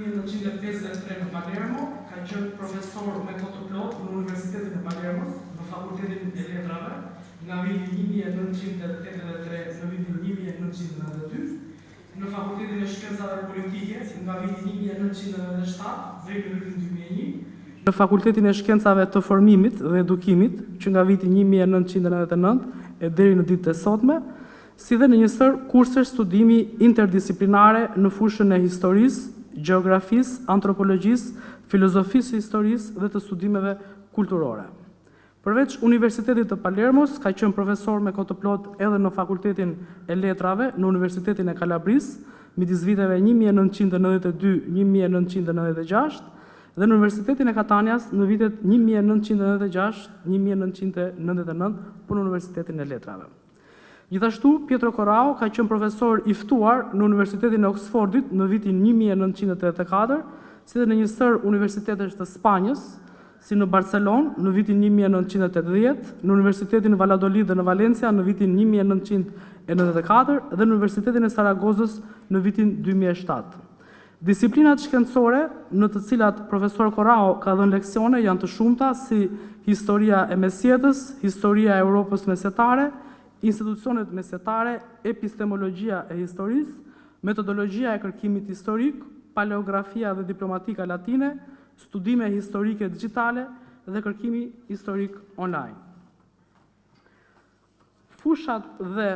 1953 në Palermo, ka qenë profesor me kohë plot në Universitetin e Palermos, në Fakultetin e Letrave, nga viti 1983 në vitin 1992, në Fakultetin e Shkencave Politike, nga viti 1997 deri në vitin 2001, në Fakultetin e Shkencave të Formimit dhe Edukimit, që nga viti 1999 e deri në ditët e sotme, si dhe në një sër kursesh studimi interdisiplinare në fushën e historisë, gjeografisë, antropologjisë, filozofisë historisë dhe të studimeve kulturore. Përveç Universitetit të Palermos, ka qenë profesor me kohë të plot edhe në Fakultetin e Letrave në Universitetin e Kalabrisë, midis viteve 1992-1996 dhe në Universitetin e Katanias në vitet 1996-1999 për në Universitetin e Letrave. Gjithashtu, Pietro Corrao ka qenë profesor i ftuar në Universitetin e Oxfordit në vitin 1984, si dhe në një sër universitetesh të Spanjës, si në Barcelonë në vitin 1980, në Universitetin Valladolid dhe në Valencia në vitin 1994 dhe në Universitetin e Saragozës në vitin 2007. Disiplinat shkencore në të cilat profesor Corrao ka dhënë leksione janë të shumta si historia e mesjetës, historia e Europës mesetare, institucionet mesetare, epistemologjia e historisë, metodologjia e kërkimit historik, paleografia dhe diplomatika latine, studime historike digjitale dhe kërkimi historik online. Fushat dhe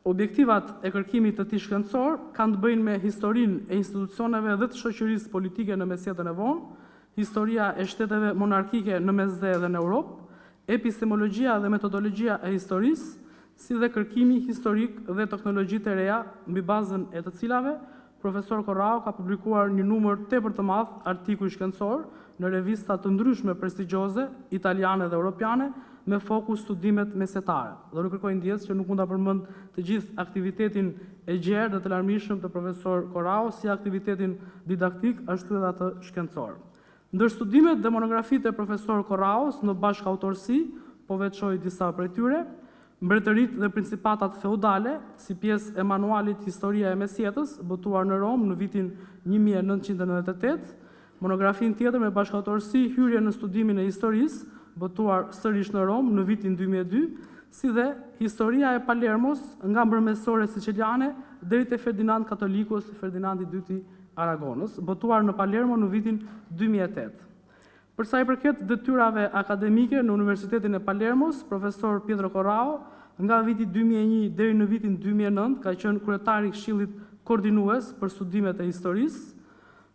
objektivat e kërkimit të tij shkencor kanë të bëjnë me historinë e institucioneve dhe të shoqërisë politike në mesjetën e vonë, historia e shteteve monarkike në Mesdhe dhe në Europë, epistemologjia dhe metodologjia e historisë, si dhe kërkimi historik dhe teknologji të reja, mbi bazën e të cilave, profesor Corrao ka publikuar një numër tepër të madh artikuj shkencor në revista të ndryshme prestigjioze, italiane dhe europiane, me fokus studimet mesetare. Dhe nuk kërkoj ndjes që nuk mund ta përmend të gjithë aktivitetin e gjerë dhe të larmishëm të profesor Corrao, si aktivitetin didaktik, ashtu edhe atë shkencor. Ndër studimet dhe monografitë e profesor Corraos në bashkëautorësi, po veçoj disa prej tyre, Mbretërit dhe principatat feudale, si pjesë e manualit Historia e Mesjetës, botuar në Rom në vitin 1998, monografin tjetër me bashkëautorësi Hyrje në studimin e historisë, botuar sërish në Rom në vitin 2002, si dhe Historia e Palermos nga mbërmesore siciliane deri te Ferdinand Katolikos, Ferdinandi II Aragonës, botuar në Palermo në vitin 2008. Përsa i përket detyrave akademike në Universitetin e Palermos, profesor Pietro Corrao, nga viti 2001 deri në vitin 2009, ka qenë kryetari i Këshillit Koordinues për studimet e historisë.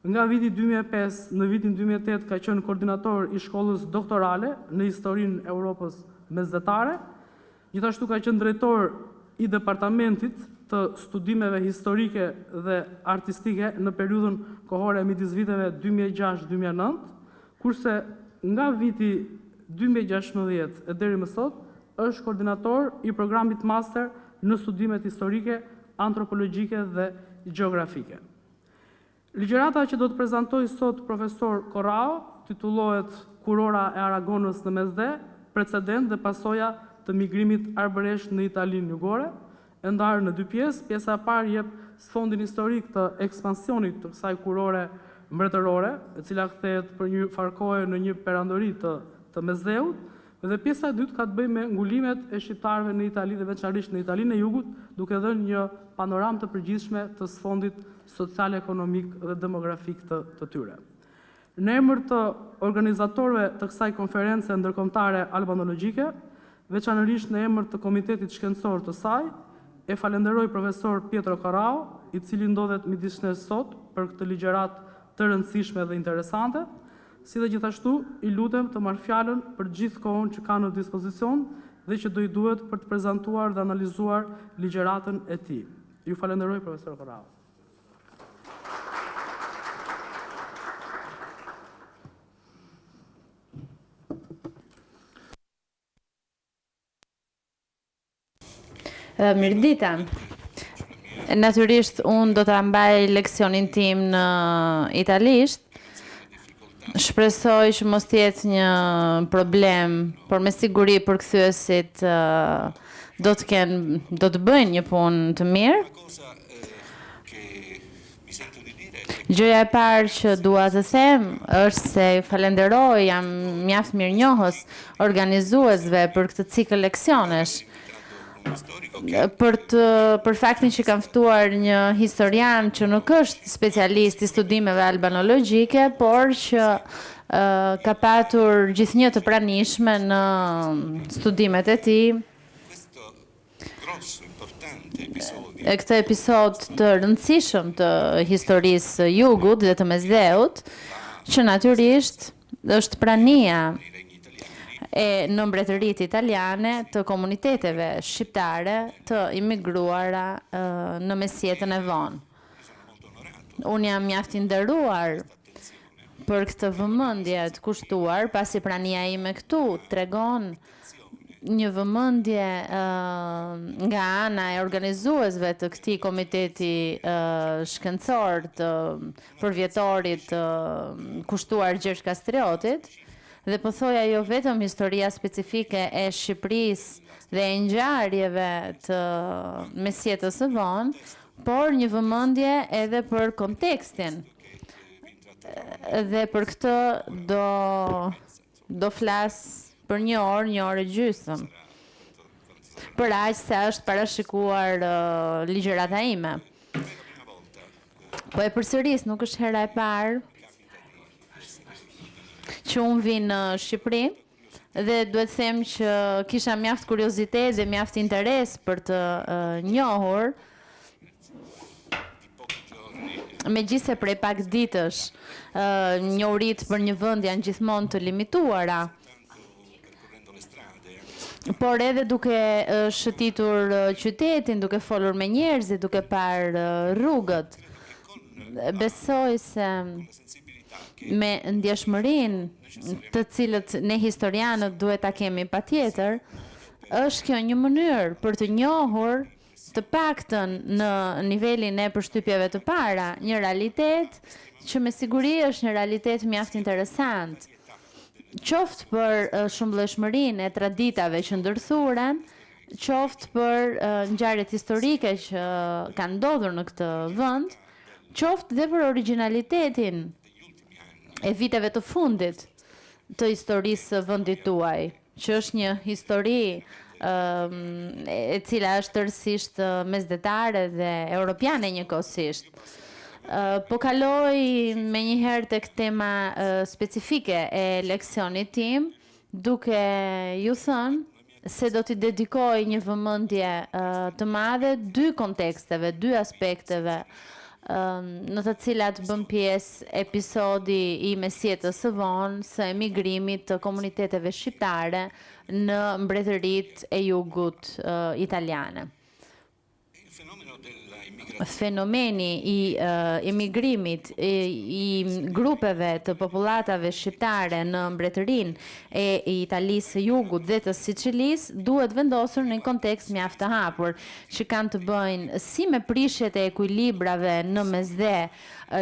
Nga viti 2005 në vitin 2008 ka qenë koordinator i shkollës doktorale në historinë e Europës mesdhetare. Gjithashtu ka qenë drejtor i departamentit të studimeve historike dhe artistike në periudhën kohore midis viteve 2006-2009. Kurse nga viti 2016 e deri më sot, është koordinator i programit master në studimet historike, antropologjike dhe gjeografike. Ligjërata që do të prezantoj sot profesor Corrao titullohet Kurora e Aragonës në Mesdhe, precedentë dhe pasoja të migrimit arbëresh në Italinë jugore, e ndarë në dy pjesë. Pjesa e parë jep sfondin historik të ekspansionit të kësaj kurore mbretërore, e cila kthehet për një farkoje në një perandori të Mesdheut, dhe pjesa e dytë ka të bëjë me ngulimet e shqiptarëve në Itali dhe veçanërisht në Italinë e Jugut, duke dhënë një panoramë të përgjithshme të sfondit social, ekonomik dhe demografik të tyre. Në emër të organizatorëve të kësaj konferencë ndërkombëtare albanologjike, veçanërisht në emër të komitetit shkencor të saj, e falenderoj profesor Pietro Corrao, i cili ndodhet midis nesh sot për këtë ligjëratë të rëndësishme dhe interesante, si dhe gjithashtu i lutem të marrë fjalën për gjithë kohën që ka në dispozicion dhe që do i duhet për të prezantuar dhe analizuar ligjëratën e tij. Ju falenderoj profesor Corrao. Mirdita. Natyrisht unë do ta mbaj leksionin tim në italisht. Shpresoj që mos jetë një problem, por me siguri përkthyesit do të bëjnë një punë të mirë. Gjëja e parë që dua të them është se falenderoj, jam mjaft mirënjohës organizuesve për këtë cikël leksionesh. Për faktin që kam ftuar një historian që nuk është specialist i studimeve albanologjike, por që ka patur gjithnjë të pranishme në studimet e tij. Këtë episod të rëndësishëm të historisë jugut dhe të Mesdheut, që natyrisht është prania në mbretëritë italiane të komuniteteve shqiptare të imigruara në mesjetën e vonë. Unë jam mjaft i nderuar për këtë vëmendje të kushtuar, pasi prania ime këtu tregon një vëmendje nga ana e organizuesve të këtij komiteti shkencor të përvjetorit të kushtuar Gjergj Kastriotit, dhe po thoja jo vetëm historia specifike e Shqipërisë dhe e ngjarjeve të mesjetës së vonë, por një vëmendje edhe për kontekstin. Dhe për këtë do flas për një orë e gjysmë. Për aq sa është parashikuar ligjërata ime. Po e përsëris, nuk është hera e parë që unë vi në Shqipëri, dhe duhet them që kisha mjaft kuriozitet dhe mjaft interes për të njohur, megjithëse prej pak ditësh njohurit për një vend janë gjithmonë të limituara, por edhe duke shëtitur qytetin, duke folur me njerëzit, duke parë rrugët, besoj se me ndjeshmërinë të cilët ne historianët duhet ta kemi patjetër, është kjo një mënyrë për të njohur të paktën në nivelin e përshtypjeve të para, një realitet që me siguri është një realitet mjaft interesant, qoftë për shumëllëshmërinë e traditave që ndërthuren, qoftë për ngjarjet historike që kanë ndodhur në këtë vend, qoftë dhe për origjinalitetin e viteve të fundit të historisë së vendit tuaj, që është një histori e cila është tërësisht mesdhetare dhe europiane njëkohësisht. Po kaloj me njëherë tek tema specifike e leksionit tim, duke ju thënë se do t'i dedikoj një vëmendje të madhe dy konteksteve, dy aspekteve, në të cilat bën pjesë episodi i mesjetës së vonë së emigrimit të komuniteteve shqiptare në mbretëritë e jugut italiane. Fenomeni i emigrimit i grupeve të popullatave shqiptare në mbretërinë e Italisë së Jugut dhe të Sicilisë duhet vendosur në një kontekst mjaft të hapur, që kanë të bëjnë si me prishjet e ekuilibrave në Mesdhe,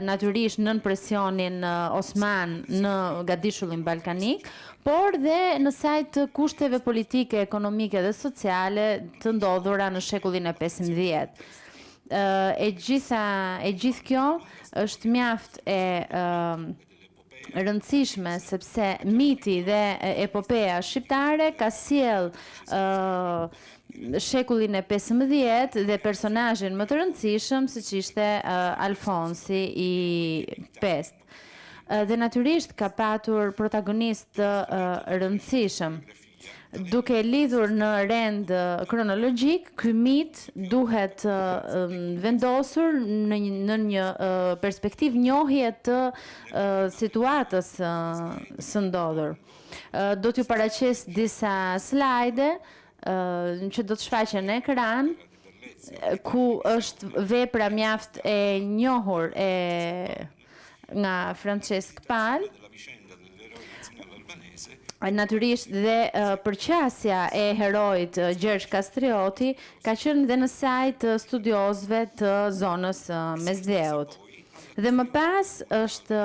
natyrisht nën presionin osman në gadishullin ballkanik, por dhe në sajt të kushteve politike, ekonomike dhe sociale të ndodhura në shekullin e 15. E gjithë kjo është mjaft e rëndësishme sepse miti dhe epopeja shqiptare ka sjell shekullin e 15 dhe personazhin më të rëndësishëm siç ishte Alfonsi i Pest. Dhe natyrisht ka patur protagonist të rëndësishëm. Duke lidhur në rend kronologjik, ky mit duhet vendosur në një perspektivë njohje të situatës së ndodhur. Do t'ju paraqes disa slajde që do të shfaqen në ekran, ku është vepra mjaft e njohur nga Francesc Pal, natyrisht dhe përqasja e heroit Gjergj Kastrioti ka qenë dhe në sajt studiosëve të zonës Mesdheut. Dhe më pas është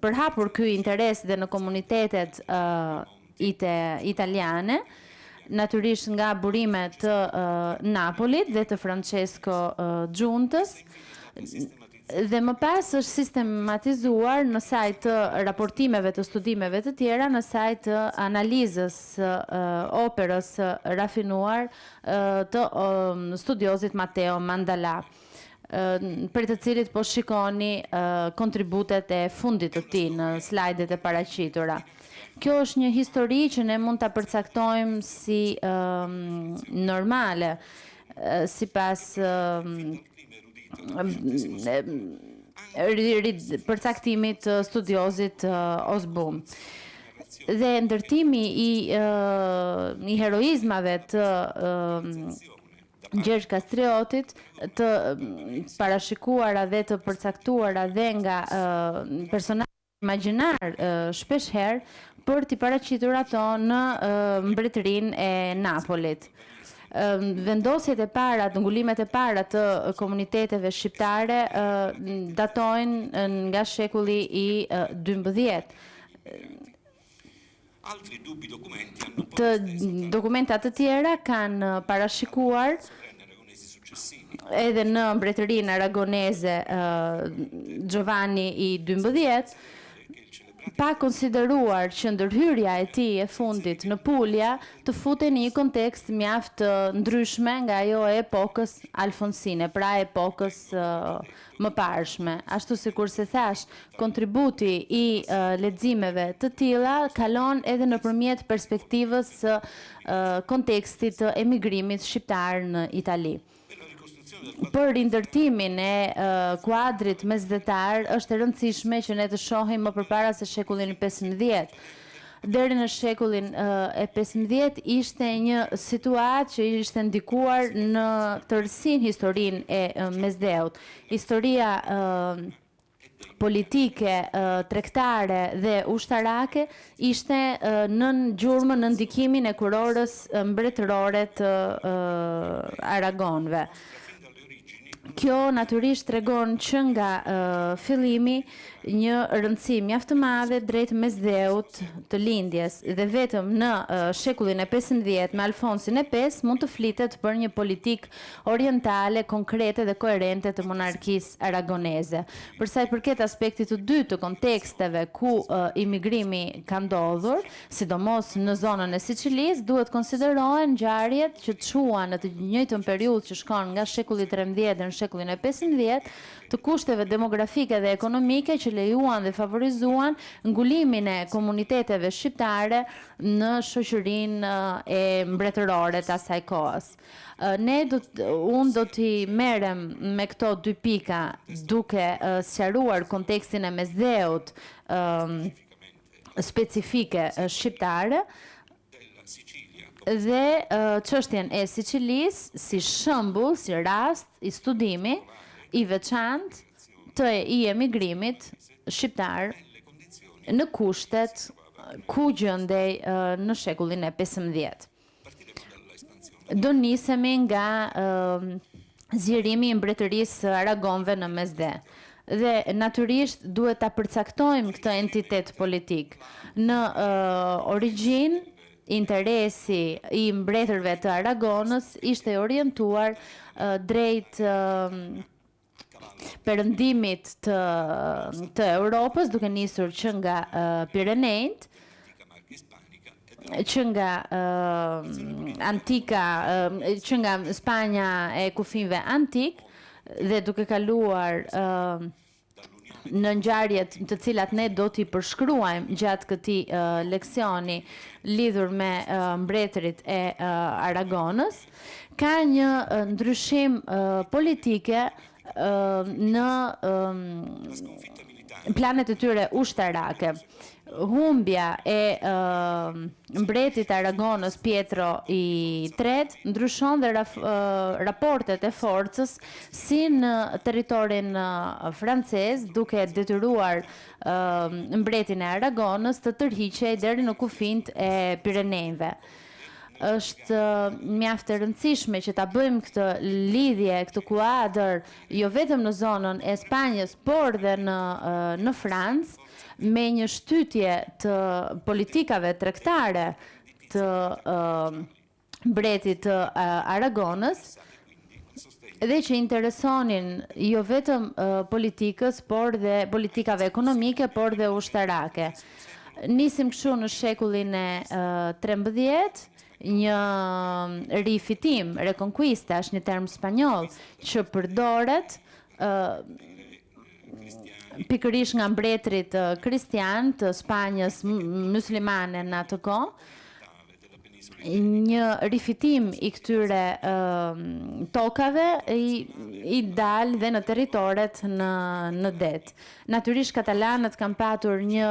përhapur ky interes dhe në komunitetet italiane, natyrisht nga burimet të Napolit dhe të Francesco Giuntës, Dhe më pas është sistematizuar në saj të raportimeve të studimeve të tjera, në saj të analizës operës rafinuar të studiozit Matteo Mandala, për të cilit po shikoni kontributet e fundit të tij në slajdet e paraqitura. Kjo është një histori që ne mund ta përcaktojmë si normale, sipas përcaktimit të studiozit Osboom. Dhe ndërtimi i heroizmave të Gjergj Kastriotit, të parashikuara dhe të përcaktuara dhe nga personazhe imagjinar shpeshherë për t'i paraqitur ato në mbretërinë e Napolit. Vendosjet e para, ngulimet e para të komuniteteve shqiptare datojnë nga shekulli i 12. Të dokumentat të tjera kanë parashikuar edhe në mbretërinë aragoneze Giovanni i 12, pa konsideruar që ndërhyrja e tij e fundit në Puglia të futej në një kontekst mjaft ndryshme nga ajo e epokës alfonsine, pra epokës më parshme. Ashtu sikur se thash, kontributi i leximeve të tilla kalon edhe nëpërmjet perspektivës së kontekstit të emigrimit shqiptar në Itali. Për rindërtimin e kuadrit mesdhetar është e rëndësishme që ne të shohim më përpara se shekullin 15. Deri në shekullin e 15 ishte një situatë që ishte ndikuar në tërësinë historinë e Mesdheut. Historia politike, tregtare dhe ushtarake ishte nën gjurmën, në ndikimin e kurorës mbretërore të Aragonëve. Kjo natyrisht tregon që nga fillimi një rëndësi mjaft të madhe drejt Mesdheut të lindjes, dhe vetëm në shekullin e 15 me Alfonsin e 5 mund të flitet për një politik orientale, konkrete dhe koherente të monarkisë aragoneze. Për sa i përket aspektit të dytë të konteksteve ku imigrimi ka ndodhur, sidomos në zonën e Sicilisë, duhet konsiderohen ngjarjet që çuan në të njëjtën periudhë që shkon nga shekulli 13 në shekullin e 15 të kushteve demografike dhe ekonomike që lejuan dhe favorizuan ngulimin e komuniteteve shqiptare në shoqërinë e mbretërore të asaj kohës. Unë do t'i merrem me këto dy pika duke sqaruar kontekstin e Mesdheut specifike shqiptare dhe çështjen e Sicilisë si shembull, si rast i studimi i veçantë të i emigrimit shqiptar në kushtet ku gjendej në shekullin e 15. Do nisemi nga zgjerimi i mbretërisë Aragonëve në Mesdhe. Dhe natyrisht duhet ta përcaktojmë këtë entitet politik. Në origjinë, interesi i mbretërve të Aragonës ishte orientuar drejt perëndimit të Europës, duke nisur që nga Pirenejt, që nga antika, që nga Spanja e kufinve antik, dhe duke kaluar në ngjarjet të cilat ne do t'i përshkruajmë gjatë këtij leksioni lidhur me mbretërit e Aragonës, ka një ndryshim politike në planet e tyre ushtarake. Humbja e mbretit Aragonës Pietro i III ndryshon dhe raportet e forcës si në territorin francez, duke detyruar mbretin e Aragonës të tërhiqej deri në kufijt e Pirenejve. Është mjaft e rëndësishme që ta bëjmë këtë lidhje, këtë kuadër, jo vetëm në zonën e Spanjës, por dhe në Francë, me një shtytje të politikave tregtare të mbretit të Aragonës, dhe që interesonin jo vetëm politikës, por dhe politikave ekonomike, por dhe ushtarake. Nisim kështu në shekullin e 13, një rifitim, reconquista, është një term spanjoll që përdoret pikërisht nga mbretërit kristian të Spanjës muslimane në atë kohë, një rifitim i këtyre tokave i dal dhe në territoret në det. Natyrisht katalanët kanë patur një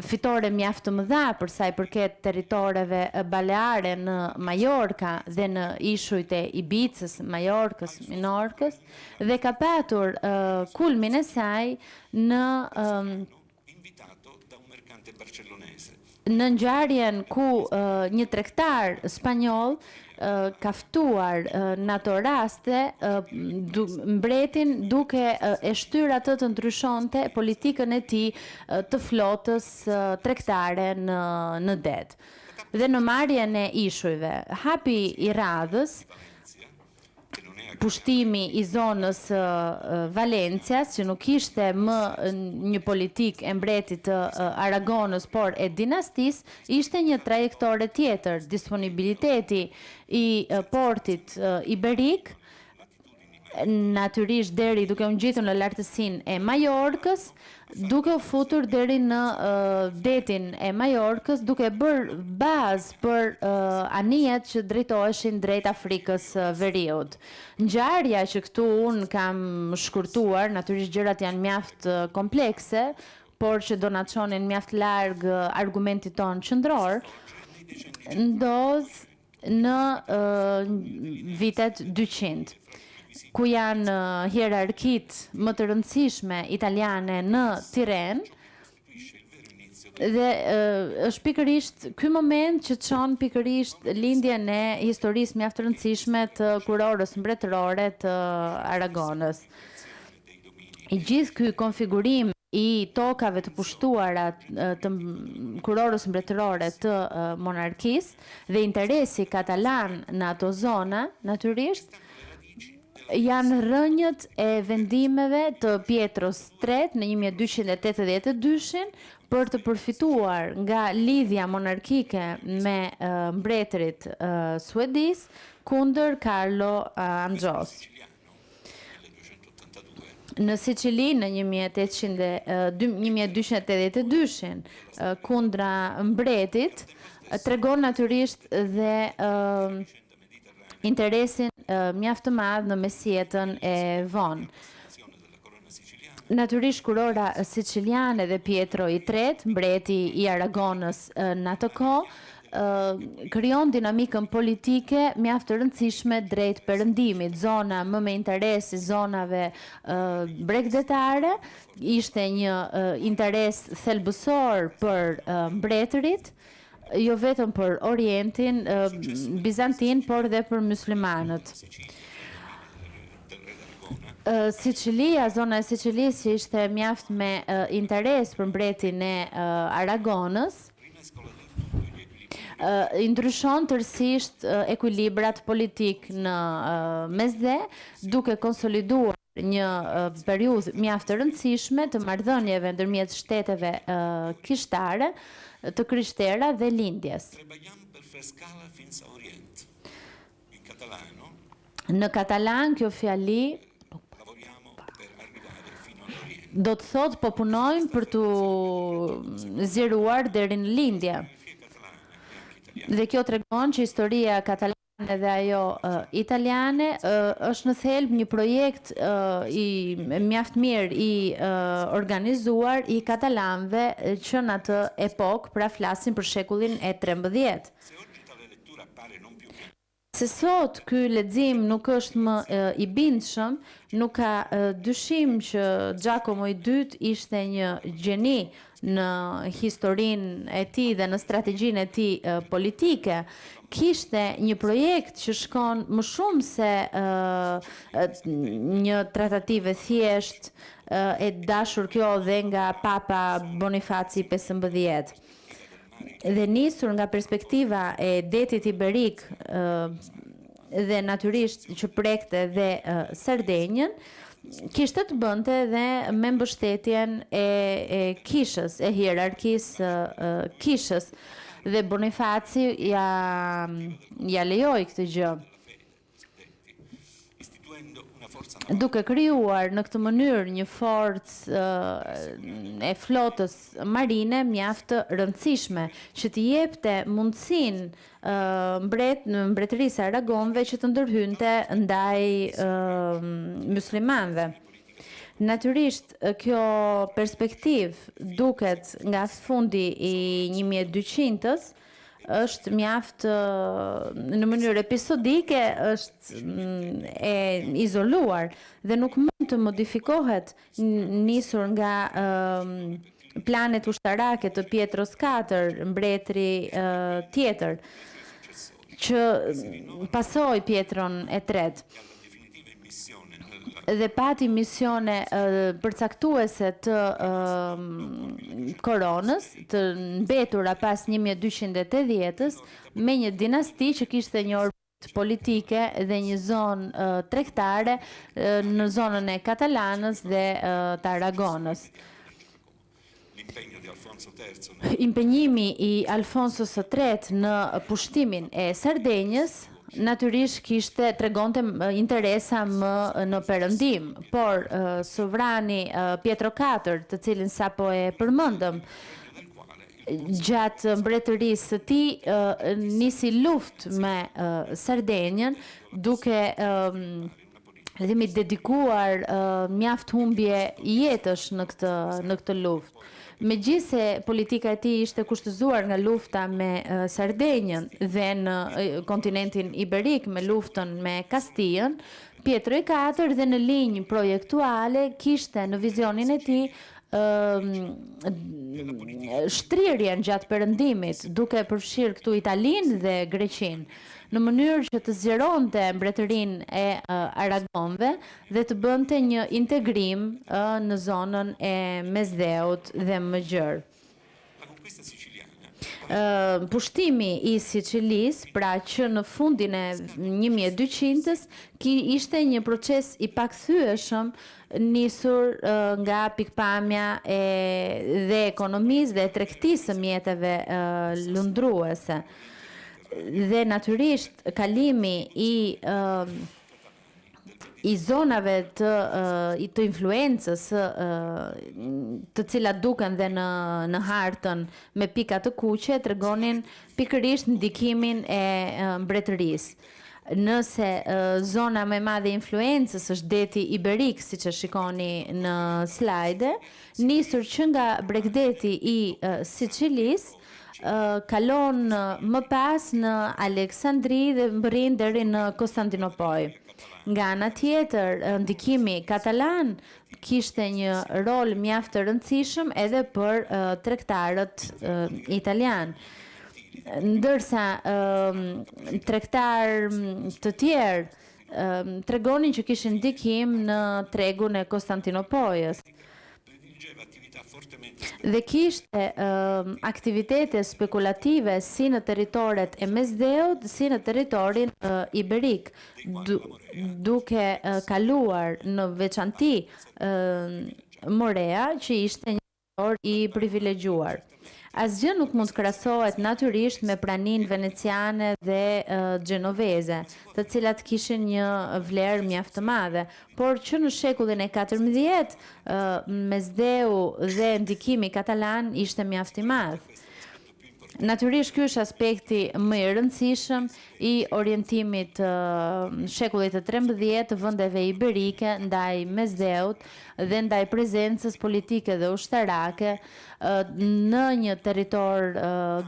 fitore mjaft të mëdha për sa i përket territoreve baleare në Majorka dhe në ishujt e Ibicës, Majorkës, Minorkës, dhe ka patur kulmin e saj në ngjarjen ku një tregtar spanjoll ka ftuar në ato raste mbretin duke e shtyr atë të ndryshonte politikën e tij të flotës tregtare në det. Dhe në marrjen e ishujve, hapi i radhës, pushtimi i zonës Valencias, që nuk ishte më një politik e mbretit të Aragonës, por e dinastis, ishte një trajektore tjetër, disponibiliteti i portit iberik, natyrisht deri duke u ngjitur në lartësinë e Majorkës, duke u futur deri në detin e Majorkës, duke bërë bazë për anijet që drejtoheshin drejt Afrikës Veriut. Ngjarja që këtu unë kam shkurtuar, natyrisht gjërat janë mjaft komplekse, por që do na çonin mjaft larg argumentit ton qendror, ndodh në vitet 200. Ku janë hierarkit më të rëndësishme italiane në Tiranë, dhe është pikërisht ky moment që çon pikërisht lindjen e historisë mjaft të rëndësishme të Kurorës mbretërore të Aragonës. I gjithë ky konfigurim i tokave të pushtuara të Kurorës mbretërore të monarkisë dhe interesi katalan në ato zona, natyrisht, janë rrënjët e vendimeve të Pietros III në 1282 për të përfituar nga lidhja monarkike me mbretërit suedis kundër Carlo Angjos. Në Sicili në 1282 kundra mbretit, tregon natyrisht dhe interesin mjaft të madh në mesjetën e vonë. Natyrisht Kurora siciliane dhe Pietro III, mbreti i Aragonës në atë kohë, krijon dinamikën politike mjaft të rëndësishme drejt perëndimit. Zona më me interes i zonave bregdetare ishte një interes thelbësor për mbretërit, jo vetëm për Orientin bizantin, por dhe për muslimanët. Sicilia, zona e Sicilisë ishte mjaft me interes për mbretin e Aragonës, i ndryshon tërësisht ekuilibrat politik në Mesdhe, duke konsoliduar një periudhë mjaft të rëndësishme të marrëdhënieve ndërmjet shteteve kishtare, të krishtera dhe lindjes. Në katalan kjo fjali do të thotë po punojmë për të zgjeruar deri në lindje. Dhe kjo tregon që historia katalane dhe ajo italiane është në thelb një projekt i mjaft mirë i organizuar i katalanëve që në atë epokë, pra flasin për shekullin e 13. Se sot ky lexim nuk është më i bindshëm, nuk ka dyshim që Giacomo II ishte një gjeni në historinë e tij dhe në strategjinë e tij politike. Kishte një projekt që shkon më shumë se një tratative thjesht, e dashur kjo dhe nga Papa Bonifaci XV. Dhe nisur nga perspektiva e detit iberik dhe natyrisht që prekte dhe Sardenjën, kishte të bënte dhe me mbështetjen e kishës, e hierarkisë kishës, dhe Bonifaci ja lejoi këtë gjë. Duke krijuar në këtë mënyrë një forcë e flotës marine mjaft të rëndësishme që t'i jepte mundësinë mbretërisë së Aragonëve që të ndërhynte ndaj muslimanëve. Natyrisht, kjo perspektivë duket nga fundi i 1200-s është mjaft në mënyrë episodike, është e izoluar dhe nuk mund të modifikohet nisur nga planet ushtarake të Pietros IV, mbretëri tjetër, që pasoi Pietron e tret dhe pati misione përcaktuese të koronës, të mbetura pas 1280-s, me një dinasti që kishte një orbit politike dhe një zonë tregtare në zonën e Katalanës dhe të Aragonës. Impenjimi i Alfonso III në pushtimin e Sardenjës natyrisht tregonte interesa më në perëndim, por sovrani Pietro IV, të cilin sapo e përmendëm, gjatë mbretërisë së tij nisi luftë me Sardenjën, duke dedikuar mjaft humbje jetësh në këtë luftë. Megjithse politika e tij ishte kushtëzuar nga lufta me Sardenjën dhe në kontinentin iberik me luftën me Kastilën, Pietro IV dhe në linjë projektuale kishte në vizionin e tij shtrirjen gjatë perëndimit, duke përfshirë këtu Italinë dhe Greqinë, në mënyrë që të zgjeronte mbretërinë e Aragonëve dhe të bënte një integrim në zonën e Mesdheut dhe më gjerë. Pushtimi i Sicilisë, pra që në fundin e 1200-s, ishte një proces i pakthyeshëm nisur nga pikpamja dhe ekonomisë dhe tregtisë së mjeteve lundruese. Dhe natyrisht kalimi i zonave të influencës të cilat duken dhe në hartën me pika të kuqe tregonin pikërisht ndikimin e mbretërisë. Nëse zona më e madhe e influencës është deti iberik, siç e shikoni në slajde, nisur që nga bregdeti i Sicilisë, kalon më pas në Aleksandri dhe mbërrin deri në Konstantinopoj. Nga ana tjetër, ndikimi katalan kishte një rol mjaft të rëndësishëm edhe për tregtarët italian. Ndërsa tregtar të tjerë tregonin që kishin ndikim në tregun e Konstantinopojës. Dhe kishte aktivitete spekulative si në territoret e Mesdheut, si në territorin iberik, duke kaluar në veçanti Morea, që ishte një territor i privilegjuar. Asgjë nuk mund të krahasohet natyrisht me praninë veneciane dhe gjenoveze, të cilat kishin një vlerë mjaft të madhe, por që në shekullin e 14, Mesdheu dhe ndikimi katalan ishte mjaft i madh. Natyrisht ky është aspekti më i rëndësishëm i orientimit shekullit të 13 të vendeve iberike ndaj Mesdheut dhe ndaj prezencës politike dhe ushtarake në një territor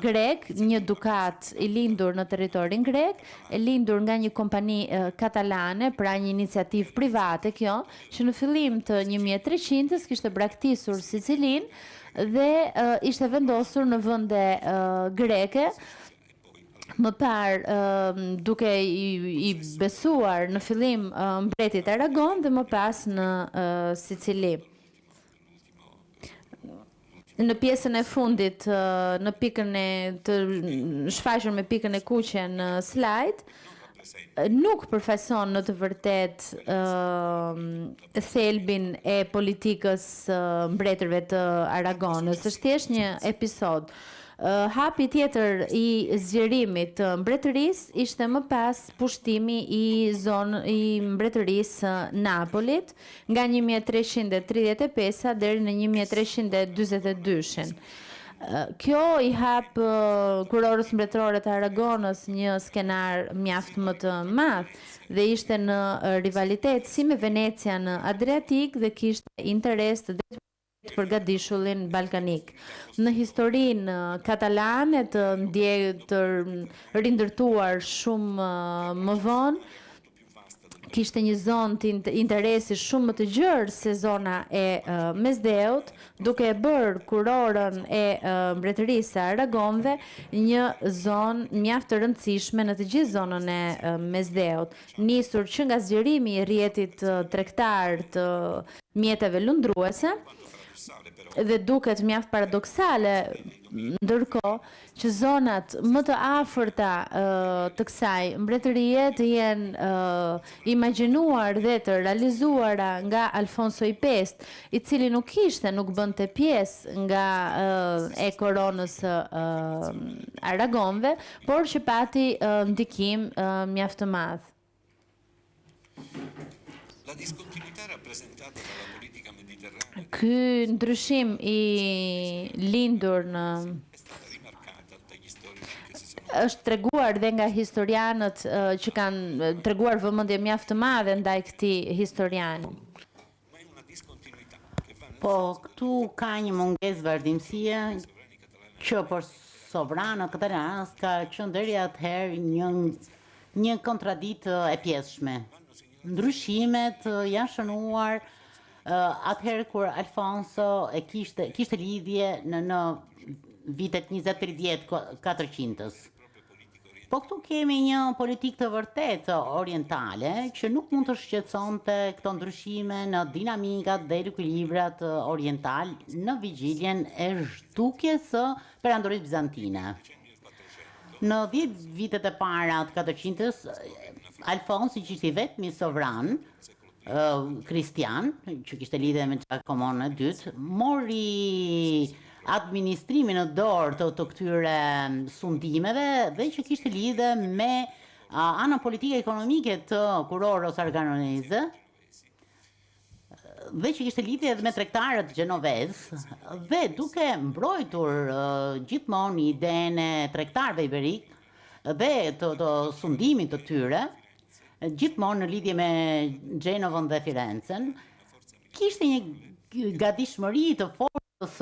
grek, një dukat i lindur në territorin grek, e lindur nga një kompani katalane, pra një iniciativë private kjo, që në fillim të 1300-s kishte braktisur Sicilinë dhe ishte vendosur në vende greke, më parë duke i besuar në fillim mbretit Aragon dhe më pas në Sicili. Në pjesën e fundit, në pikën e të shfaqur me pikën e kuqe në slide, nuk përfaqëson në të vërtet thelbin e politikës mbretërve të Aragonës. Është thjesht një episod. Hapi tjetër i zgjerimit të mbretërisë ishte më pas pushtimi i mbretërisë Napolit nga 1335 deri në 1342. Kjo i hap kurorës mbretërore të Aragonës një skenar mjaft më të madh dhe ishte në rivalitet si me Venecia në Adriatik dhe kishte interes të përgatitshulin balkanik. Në historinë katalane të rindërtuar shumë më vonë, kishte një zonë të interesi shumë më të gjerë se zona e Mesdheut, duke e bërë kurorën e mbretërisë së Aragonëve një zonë mjaft të rëndësishme në të gjithë zonën e Mesdheut, nisur që nga zgjerimi i rrjetit tregtar të mjeteve lundruese, dhe duket mjaft paradoksale ndërkohë që zonat më të afërta të kësaj mbretërie të jenë imagjinuar dhe të realizuara nga Alfonso I, i cili nuk bënte pjesë nga e koronës Aragonëve, por që pati ndikim mjaft të madh. Ky ndryshim i lindur është treguar dhe nga historianët që kanë treguar vëmendje mjaft të madhe ndaj këtij historiani. Po këtu ka një mungesë vazhdimësie që për sovranët këtë rast ka qenë deri atëherë një kontradikt e pjesshme. Ndryshimet janë shënuar atëherë kur Alfonso e kishte lidhje në vitet 20-30-400. Po këtu kemi një politikë të vërtet orientale që nuk mund të shqetësonte këto ndryshime në dinamikat dhe ekuilibrat oriental në vigjiljen e zhdukjes së perandorisë bizantine. Në 10 vitet e para të 400-s, Alfonsi që ishte vetmi sovran kristian, që kishte lidhje me Giacomon e dytë, mori administrimin në dorë të këtyre sundimeve dhe që kishte lidhje me anën politike ekonomike të Kuroros Aragonese dhe që kishte lidhje edhe me tregtarët gjenovez dhe duke mbrojtur gjithmonë idenë e tregtarëve iberik dhe të sundimit të tyre, gjithmonë në lidhje me Gjenovën dhe Firencën, kishte një gatishmëri të fortës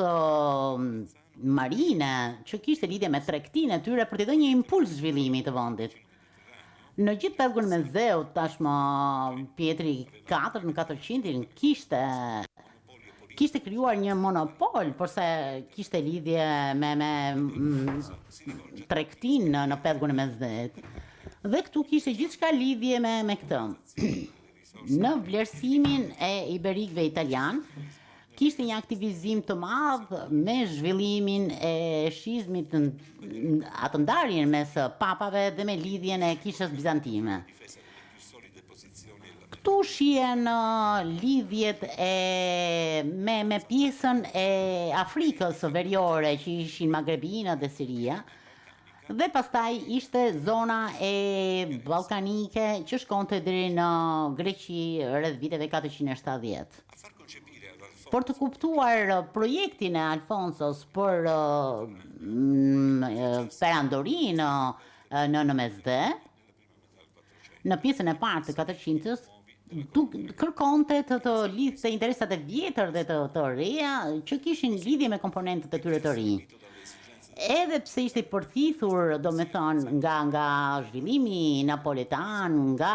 marine që kishte lidhje me tregtinë e tyre për t'i dhënë një impuls zhvillimi të vendit. Në gjithë pellgun me Zeut, tashmë Pietri IV në 400 kishte krijuar një monopol, përse kishte lidhje me tregtinë në pellgun e Mesdhet. Dhe këtu kishte gjithçka lidhje me këtë. Në vlerësimin e iberikëve italian, kishte një aktivizim të madh me zhvillimin e shizmit, atë ndarjen mes papave dhe me lidhjen e kishës bizantine. Këtu shihen lidhjet me pjesën e Afrikës veriore që ishin Magrebina dhe Siria, dhe pastaj ishte zona e balkanike që shkonte deri në Greqi rreth viteve 470. Për të kuptuar projektin e Alfonsos për perandorinë në Mesdhe, në pjesën e parë të 400-s, kërkonte të lidhte interesat e vjetër dhe të reja që kishin lidhje me komponentët e tyre të rinj. Edhe pse ishte I përthithur, domethënë, nga zhvillimi napoletan, nga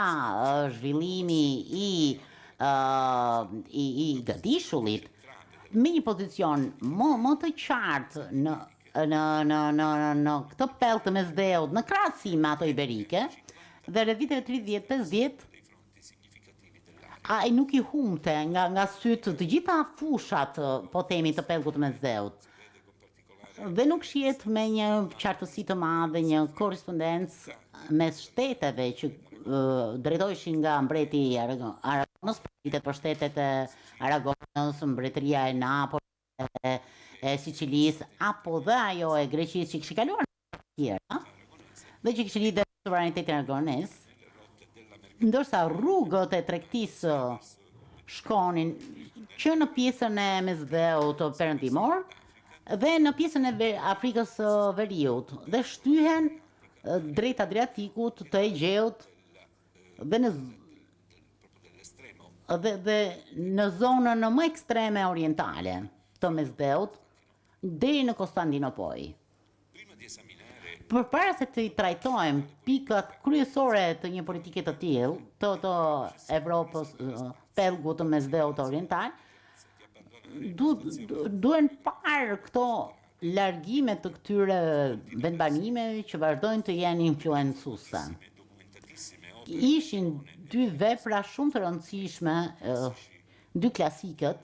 zhvillimi I gatishullit, me një pozicion më të qartë në këtë pellë të Mesdheut, në krahasim me ato iberike, dhe rreth viteve 30-50, ai nuk I humte nga sytë të gjitha fushat, po themi, të pellgut të Mesdheut. Dhe nuk shihet me një qartësi të madhe një korrespondencë mes shteteve që drejtoheshin nga mbreti i Aragonës, për shtetet e Aragonës, mbretëria e Napolit, e Sicilisë, apo dhe ajo e Greqisë që kishte kaluar në tjera, dhe që kishte lidhur me sovranitetin aragonez, ndërsa rrugët e tregtisë shkonin që në pjesën e Mesdheut perëndimor dhe në pjesën e Afrikës Veriut dhe shtyhen drejt Adriatikut, të Egjeut dhe në zonën më ekstreme orientale të Mesdheut deri në Konstantinopoj. Përpara se të trajtojmë pikat kryesore të një politike të tillë, të Evropës, pellgut të Mesdheut oriental, duhen parë këto largime të këtyre vendbanimeve që vazhdojnë të jenë influencuese. Ishin dy vepra shumë të rëndësishme, dy klasikët,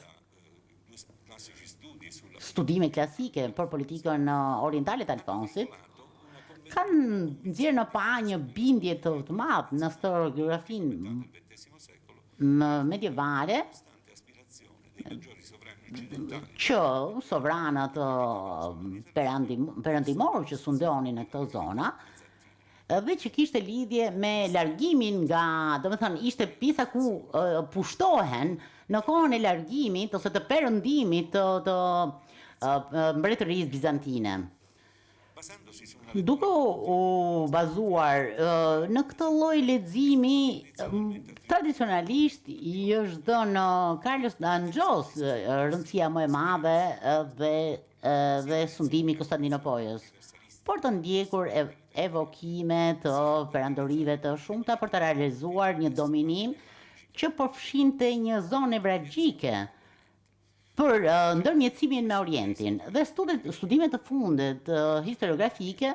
studime klasike për politikën orientale të Alfonsit, kanë nxjerrë në pa një bindje të madhe në historiografinë medievale që sovranët perëndimor që sundonin në këtë zona dhe që kishte lidhje me largimin nga, domethënë ishte pjesa ku pushtohen në kohën e largimit ose të perëndimit të mbretërisë bizantine. Duke u bazuar në këtë lloj leximi, tradicionalisht i është dhënë Carlos Danjos rëndësia më e madhe dhe sundimi i Konstantinopojës, por të ndjekur evokime të perandorive të shumta për të realizuar një dominim që përfshinte një zonë nevragjike për ndërmjetësimin me Orientin dhe studimet të fundit historiografike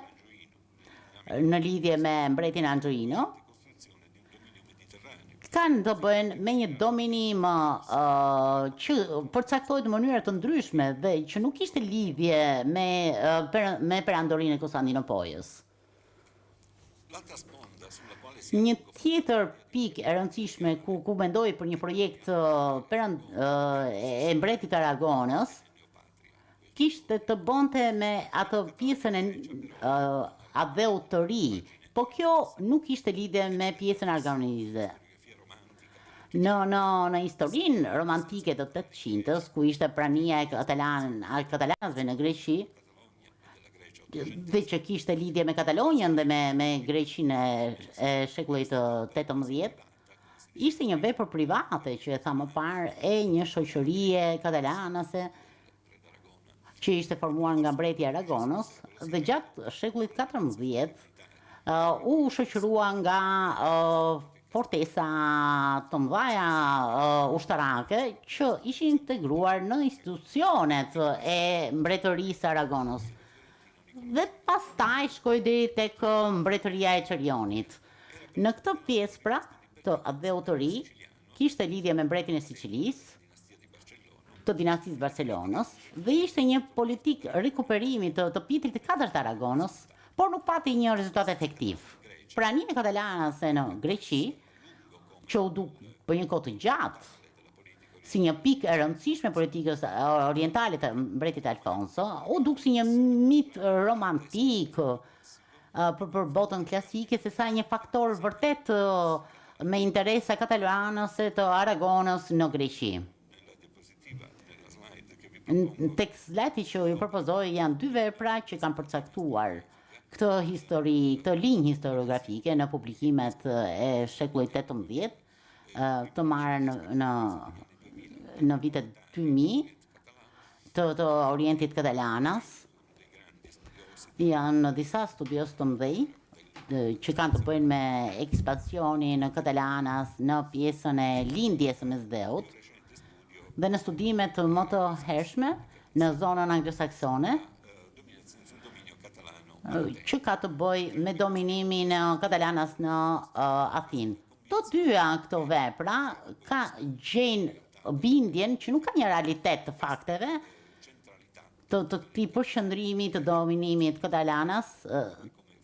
në lidhje me mbretin Androino kanë të bëjnë me një dominim që përcaktohet në mënyra të ndryshme dhe që nuk ishte lidhje me perandorinë e Konstantinopojës. Një tjetër pikë e rëndësishme ku mendoj për një projekt e mbretit Aragonës kishte të bënte me atë pjesën e adheut të ri, po kjo nuk ishte lidhje me pjesën aragoneze. Në historinë romantike të 800-s, ku ishte prania e katalanësve në Greqi, dhe që kishte lidhje me Katalonjën dhe me Greqinë e shekullit të 18, ishte një vepër private që e tha më parë e një shoqërie katalanase që ishte formuar nga mbreti i Aragonës dhe gjatë shekullit 14 u shoqërua nga fortesa të mëdha ushtarake që ishin integruar në institucionet e mbretërisë Aragonës. Dhe pastaj shkoi deri tek mbretëria e Çerionit. Në këtë pjesë pra të adheut të ri kishte lidhje me mbretin e Sicilisë, të dinastisë Barcelonës dhe ishte një politik rikuperimi të Pietrit të katërt të Aragonës, por nuk pati një rezultat efektiv. Prania katalanase në Greqi, që u duk për një kohë të gjatë si një pikë e rëndësishme politikës orientale të mbretit Alfonso, u duk si një mit romantik për botën klasike, se sa një faktor vërtet me interesa katalanëse të Aragonës në Greqi. Tek slajdi që ju propozoj janë dy vepra që kanë përcaktuar këtë linjë historiografike në publikimet e shekullit 18, të marrë në vitet 2000 të Orientit Katalanas. Janë disa studios të mëdhej që kanë të bëjnë me ekspansionin në Katalanas në pjesën e lindjes së Mesdheut dhe në studimet më të hershme në zonën anglosaksone që ka të bëjë me dominimin Katalanas në Athinë. Të dyja këto vepra gjejnë bindjen që nuk ka një realitet të fakteve të këtij përqendrimi të dominimit Katalanas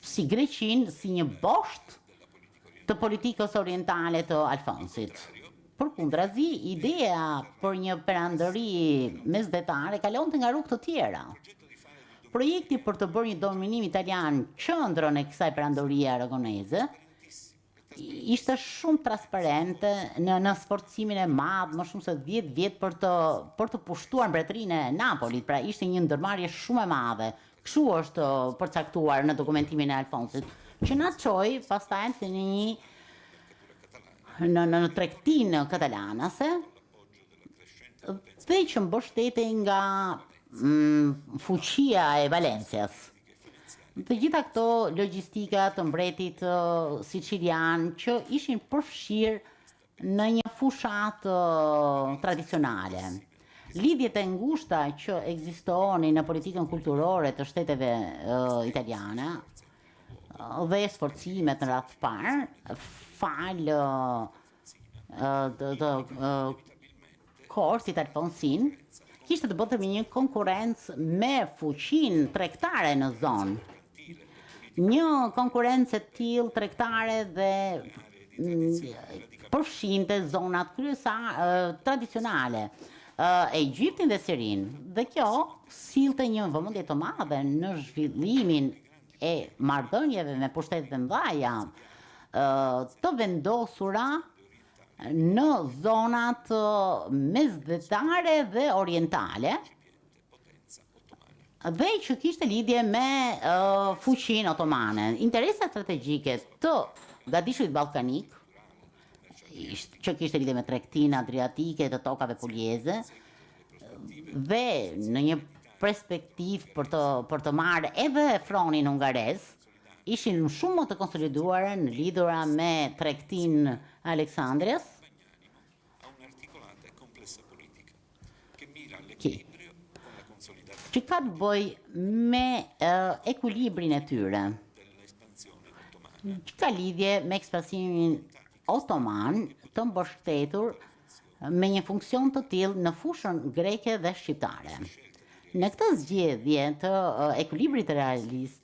si Greqinë si një bosht të politikës orientale të Alfonsit. Përkundrazi, idea për një perandëri mesdhetare kalonte nga rrugë të tjera. Projekti për të bërë një dominim italian qendrën e kësaj perandorie aragoneze ishte shumë transparente në sforcimin e madh, më shumë se 10 vjet për të pushtuar mbretërinë e Napolit, pra ishte një ndërmarrje shumë e madhe. Kështu është përcaktuar në dokumentimin e Alfonsit, që na çoi pastaj në tregtinë katalanase dhe që mbështetej nga fuqia e Valencias. Të gjitha këto logjistika të mbretit sicilian që ishin përfshirë në një fushat tradicionale. Lidhjet e ngushta që ekzistonin në politikën kulturore të shteteve italiane dhe sforcimet në radhë parë falë Korsit Alfonsin kishte të bëte me një konkurrencë me fuqinë tregtare në zonë. Një konkurrencë e tillë tregtare dhe përfshinte zonat tradicionale, Egjiptin dhe Sirin. Dhe kjo sillte një vëmendje të madhe në zhvillimin e marrëdhënieve me pushtetet e mëdha të vendosura në zonat mesdhetare dhe orientale, dhe që kishte lidhje me fuqinë otomane. Interesa strategjike të gadishtit ballkanik, që kishte lidhje me tregtinë adriatike të tokave pulieze, dhe në një perspektivë për të marrë edhe fronin hungarez, ishin shumë më të konsoliduara në lidhura me tregtinë Aleksandrias, që ka të bëj me ekuilibrin e tyre, që ka lidhje me ekspansimin otoman të mbështetur me një funksion të tillë në fushën greke dhe shqiptare. Në këtë zgjedhje të ekuilibrit realist,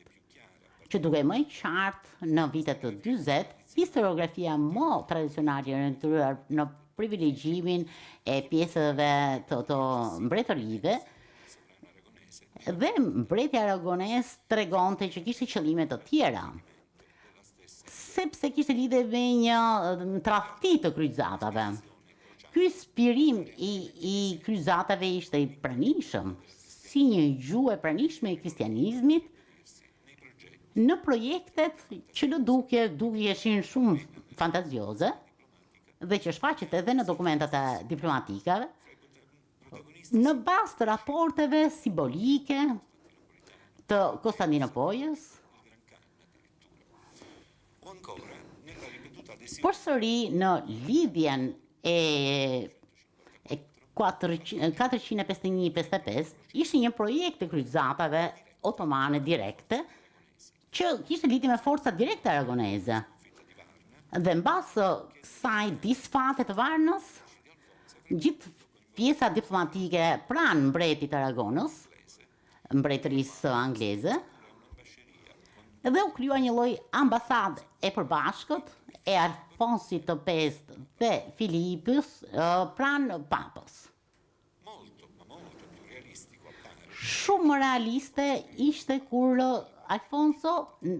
që duke më qartë në vitet të 40, historiografia më tradicionale orientuar në privilegjimin e pjesëve të mbretërive, dhe mbreti aragones tregonte që kishte qëllime të tjera, sepse kishte lidhje me një tradhti të kryqëzatave. Ky spirim i kryqëzatave ishte i pranishëm, si një gjuhë e pranishme e kristianizmit, në projektet që në dukjeshin shumë fantazioze dhe që shfaqet edhe në dokumentat e diplomatikave, në bazë të raporteve simbolike të Konstantinopolës, përsëri në lidhjen e 451-55 ishte një projekt të kryqëzatave otomane direkte që kishte lidhje me forcat direkte aragoneze. Dhe mbasë kësaj disfate të Varnës, gjithë pjesa diplomatike pranë mbretit Aragonës, mbretërisë angleze, dhe u krijua një lloj ambasadë e përbashkët e Alfonsit të Pestë dhe Filipës pranë papës. Shumë realiste ishte kur Alfonso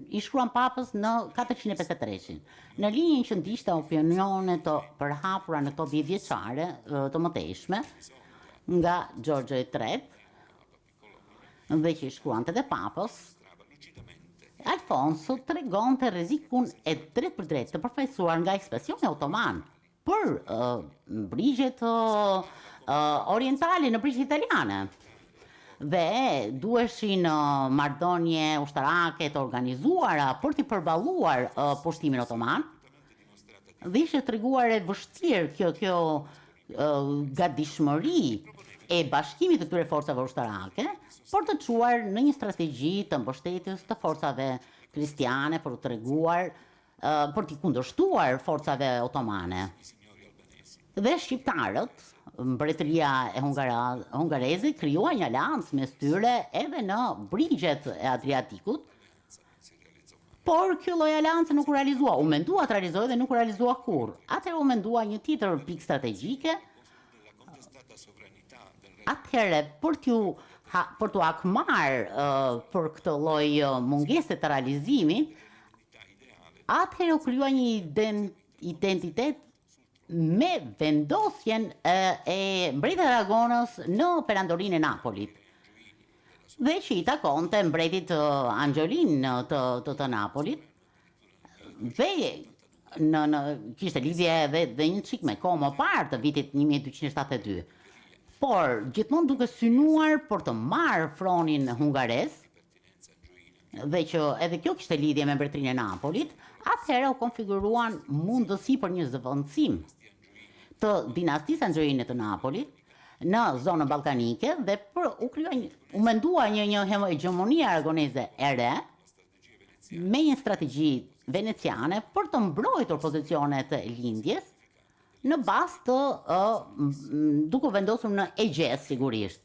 i shkruan papës në 453-shin. Në linjën që ndishte opinione të përhapura në këto 10 vjeçare të mëtejshme nga Gjergj III, dhe që i shkruante dhe papës, Alfonso tregonte rrezikun e drejt për drejt të përfaqësuar nga ekspansioni otoman për brigjet orientale në brigjet italiane. Dhe duheshin marrëdhënie ushtarake të organizuara për t'i përballuar pushtimin otoman, dhe ishte treguar e vështirë kjo gatishmëri e bashkimit të këtyre forcave ushtarake për të çuar në një strategji të mbështetjes të forcave kristiane për të treguar për t'i kundërshtuar forcave otomane. Dhe shqiptarët, mbretëria e hungareze krijua një aleancë mes tyre edhe në brigjet e Adriatikut, Por kjo lloj aleance nuk u realizua, u mendua të realizojë dhe nuk u realizua kurrë. Atëherë u mendua një tjetër pikë strategjike. Atëherë për t'u akmarrë për këtë lloj mungese të realizimit, atëherë u krijua një identitet me vendosjen e mbretit Aragonës në perandorinë e Napolit. Dhe që i takonte mbretit Angjolin të Napolit, dhe kishte lidhje dhe një çik me kohë më parë të vitit 1272. Por gjithmonë duke synuar për të marrë fronin hungares, dhe që edhe kjo kishte lidhje me mbretërinë e Napolit, atëherë u konfiguruan mundësi për një zëvendësim të dinastisë Angjoline të Napolit në zonën ballkanike dhe u mendua një hegemoni aragoneze e re me një strategji veneciane për të mbrojtur pozicionet e lindjes në bazë të duke vendosur në Egjes sigurisht.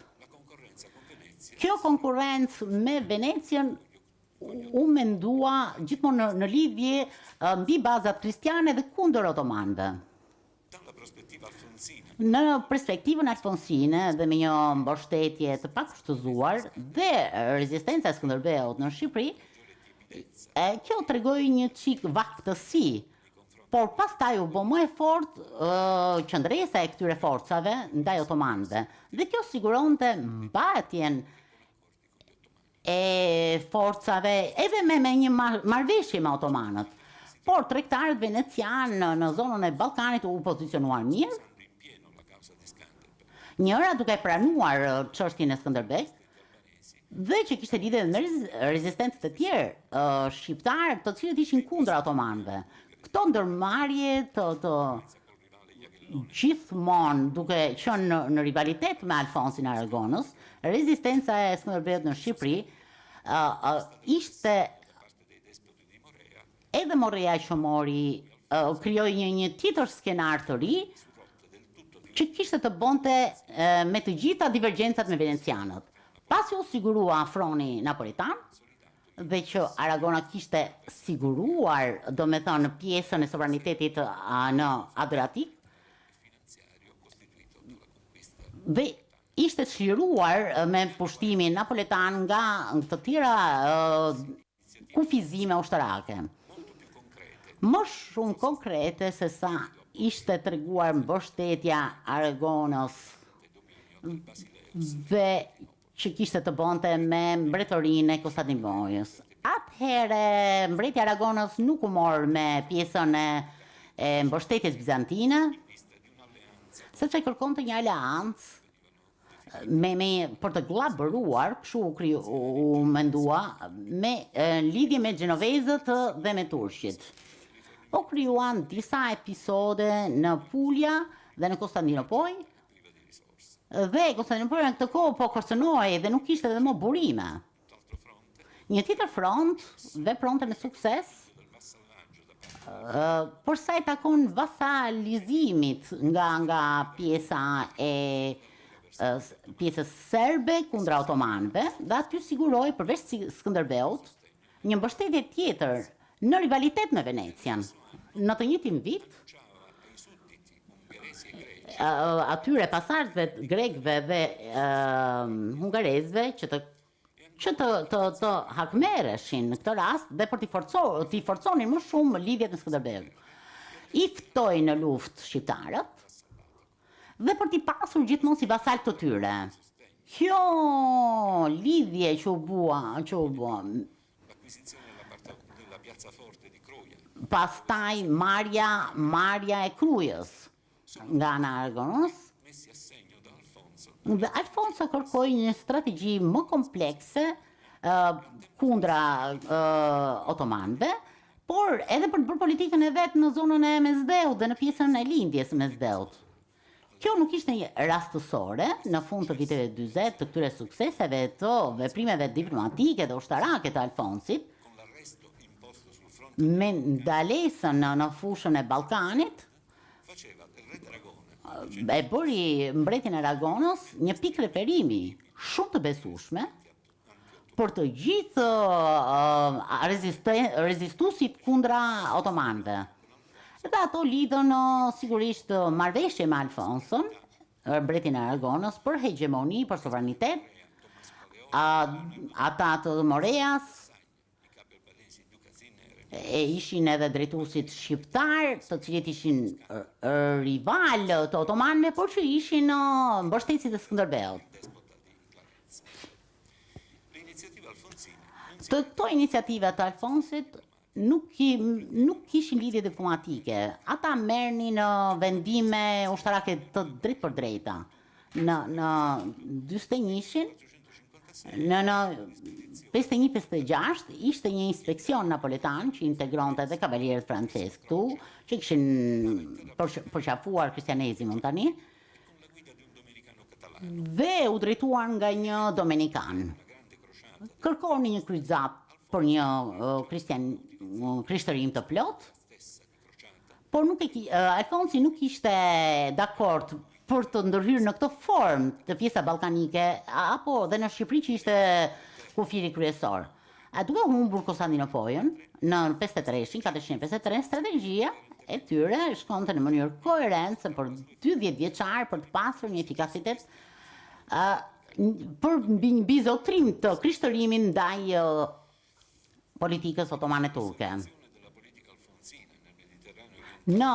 Kjo konkurrencë me Venecien u mendua gjithmonë në lidhje mbi bazat kristiane dhe kundër otomanëve. Në perspektivën alfonsine dhe me një mbështetje të pakushtëzuar dhe rezistenca e Skënderbeut në Shqipëri, kjo tregoi një çik vaktësi, por pastaj u bë më e fortë qëndresa e këtyre forcave ndaj otomanëve. Dhe kjo siguronte mbajtjen e forcave edhe me një marrëveshje me otomanët. Por tregtarët venecianë në zonën e Ballkanit u pozicionuan mirë. Njëra duke pranuar çështjen e Skënderbeut, dhe që kishte lidhje me rezistencë të tjerë shqiptarë, të cilët ishin kundër otomanëve. Këto ndërmarrje të gjithmonë duke qenë në rivalitet me Alfonsin e Aragonës, rezistenca e Skënderbeut në Shqipëri ishte edhe Morrea që krijoi një tjetër skenar të ri, që kishte të bonte me të gjitha divergjencat me venecianët. Pasi u sigurua froni napolitan, dhe që Aragona kishte siguruar, do me thënë, pjesën e sovranitetit në Adriatik, dhe ishte çliruar me pushtimin napoletan nga të tjera kufizime ushtarake. Më shumë konkrete se sa ishte treguar mbështetja Aragonës dhe që kishte të bonte me mbretërinë e Konstantinopolës. Atëherë mbreti Aragonës nuk u mor me pjesën e mbështetjes bizantine, sepse kërkonte një aleancë për të glabëruar, kështu u mendua, me lidhje me gjenovezët dhe me turqit. U krijuan disa episode në Puglia dhe në Konstantinopol, dhe Konstantinopoli në këtë kohë po kërcënoi dhe nuk kishte edhe më burime. Një tjetër front vepronte me sukses për sa i takon vasalizimit nga pjesa pjesës serbe kundra otomanëve, dhe aty siguroi përveç Skënderbeut një mbështetje tjetër në rivalitet me Venecian. Në të njëjtin vit, atyre pasardhësve grekëve dhe hungarezëve që të hakmereshin në këtë rast dhe për t'i forconin më shumë lidhjet me Skënderbeut. I ftoi në luftë shqiptarët dhe për t'i pasur gjithmonë si vasal të tyre. Kjo lidhje që u bua pastaj marrja e Krujës nga ana e Aragonës, dhe Alfonso kërkoi një strategji më komplekse kundra otomanëve, por edhe për të bërë politikën e vet në zonën e Mesdheut dhe në pjesën e lindjes së Mesdheut. Kjo nuk ishte një rastësore në fund të viteve 40 të këtyre sukseseve të veprimeve diplomatike dhe ushtarake të Alfonsit, me ndalesën në fushën e Ballkanit, e bëri mbretin e Aragonës një pikë referimi shumë të besueshme, për të gjithë rezistuesit kundra otomanëve. Dhe ato lidhën sigurisht marrëveshje me Alfonson, mbretin e Aragonës, për hegemoni, për sovranitet, ata të Moreas, e ishin edhe drejtuesit shqiptar, të cilët ishin rival të otomanëve, por që ishin mbështetësit e Skënderbeut. Të këto iniciativa të Alfonsit nuk kishin lidhje diplomatike. Ata merrnin vendime ushtarake të drejt për drejta. Në 41-shin, në 51-56 ishte një inspekcion napoletan që integronte edhe kavalierët francez këtu, që kishin përqafuar kristianezmin tani, dhe u drejtuar nga një dominikan. Kërkoni një kryqëzat për një krishtërim të plot, por Alfonsi nuk ishte dakord për të ndërhyrë në këtë formë të pjesa ballkanike, apo dhe në Shqipëri që ishte kufiri kryesor. Duke humbur Konstantinopolin në 453, strategjia e tyre shkonte në mënyrë koherente për 20 vjeçar për të pasur një efikasitet për mbi zotrim të krishtërimin ndaj politikës otomane turke. Në